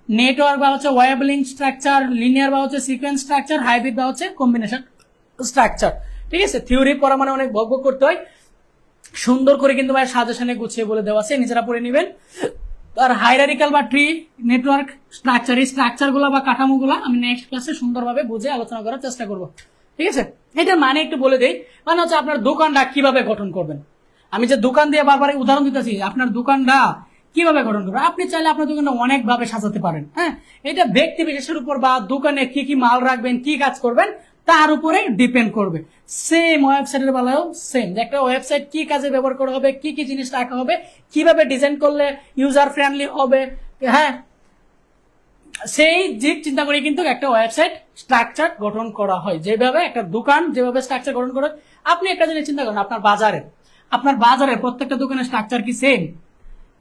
Speaker 1: নেটওয়ার্ক বা হচ্ছে ওয়েব লিঙ্ক স্ট্রাকচার, লিনিয়ার বা হচ্ছে সিকোয়েন্স স্ট্রাকচার, হাইব্রিড বা হচ্ছে কম্বিনেশন স্ট্রাকচার। ঠিক আছে, থিওরি পড়া মানে অনেক বক করতে হয়, সুন্দর করে কিন্তু ভাই সাজেশনে গুছিয়ে বলে দেওয়া আছে, নিজেরা পড়ে নেবেন। আর হায়ারিক্যাল বা ট্রি নেটওয়ার্ক স্ট্রাকচার, এই স্ট্রাকচারগুলো বা কাঠামোগুলো আমি নেক্সট ক্লাসে সুন্দরভাবে বুঝে আলোচনা করার চেষ্টা করব। ঠিক আছে, এটা মানে একটু বলে দেই, মানে হচ্ছে আপনার দোকানটা কিভাবে গঠন করবেন। আমি যে দোকান দিয়ে বারবার উদাহরণ দিতেছি, আপনার দোকানটা কিভাবে গঠন করবেন। আপনি চাইলে আপনার দোকানটা অনেক ভাবে সাজাতে পারেন। হ্যাঁ, এটা ব্যক্তি বিশেষের উপর বা দোকানে কি কি মাল রাখবেন, কি কাজ করবেন তার উপরে ডিপেন্ড করবে। সেম ওয়েবসাইটের বেলায়ও সেম, যে একটা ওয়েবসাইট কি কাজে ব্যবহার করা হবে, কি কি জিনিস রাখা হবে, কিভাবে ডিজাইন করলে ইউজার ফ্রেন্ডলি হবে। হ্যাঁ, সেই দিক চিন্তা করে কিন্তু একটা ওয়েবসাইট স্ট্রাকচার গঠন করা হয়। যেভাবে একটা দোকান যেভাবে স্ট্রাকচার গঠন করা হয়, আপনি একটা জিনিস চিন্তা করেন, আপনার বাজারে প্রত্যেকটা দোকানের স্ট্রাকচার কি সেম?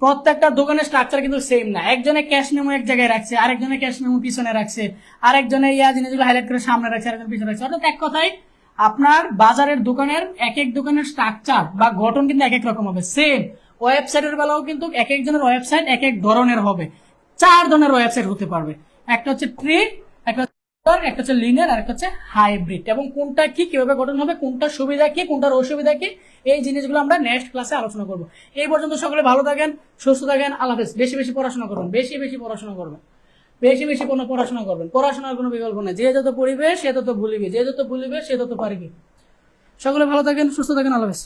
Speaker 1: প্রত্যেকটা দোকানের স্ট্রাকচার কিন্তু সেম না। একজনে ক্যাশ মেমো এক জায়গায় রাখছে, আরেকজনে ক্যাশ মেমো পিছনে রাখছে, আরেকজনে জিনিসগুলো হাইলাইট করে সামনে রাখছে, আরেকজন পিছনে রাখছে। অর্থাৎ এক কথায় আপনার বাজারের দোকানের এক এক দোকানের স্ট্রাকচার বা গঠন কিন্তু এক এক রকম হবে। সেম ওয়েবসাইটের বেলাও কিন্তু এক একজনের ওয়েবসাইট এক এক ধরনের হবে। 4 ধরনের ওয়েবসাইট হতে পারবে, একটা হচ্ছে ট্রি, একটা হচ্ছে লিনিয়ার, আর একটা হচ্ছে হাইব্রিড। এবং কোনটা কি কিভাবে গঠন হবে, কোনটা সুবিধা কি, কোনটার অসুবিধা কি, এই জিনিসগুলো আমরা নেক্সট ক্লাসে আলোচনা করবো। এই পর্যন্ত সকলে ভালো থাকেন, সুস্থ থাকেন, আল্লাহ হাফেজ। বেশি বেশি পড়াশোনা করবেন, বেশি বেশি পড়াশোনা করবেন, বেশি বেশি কোনো পড়াশোনা করবেন। পড়াশোনার কোনো বিকল্প নেই, যে যত পড়িবে সে তত ভুলিবে, যে যত ভুলিবে সে তত পারিবে। সকলে ভালো থাকেন, সুস্থ থাকেন, আল্লাহ হাফেজ।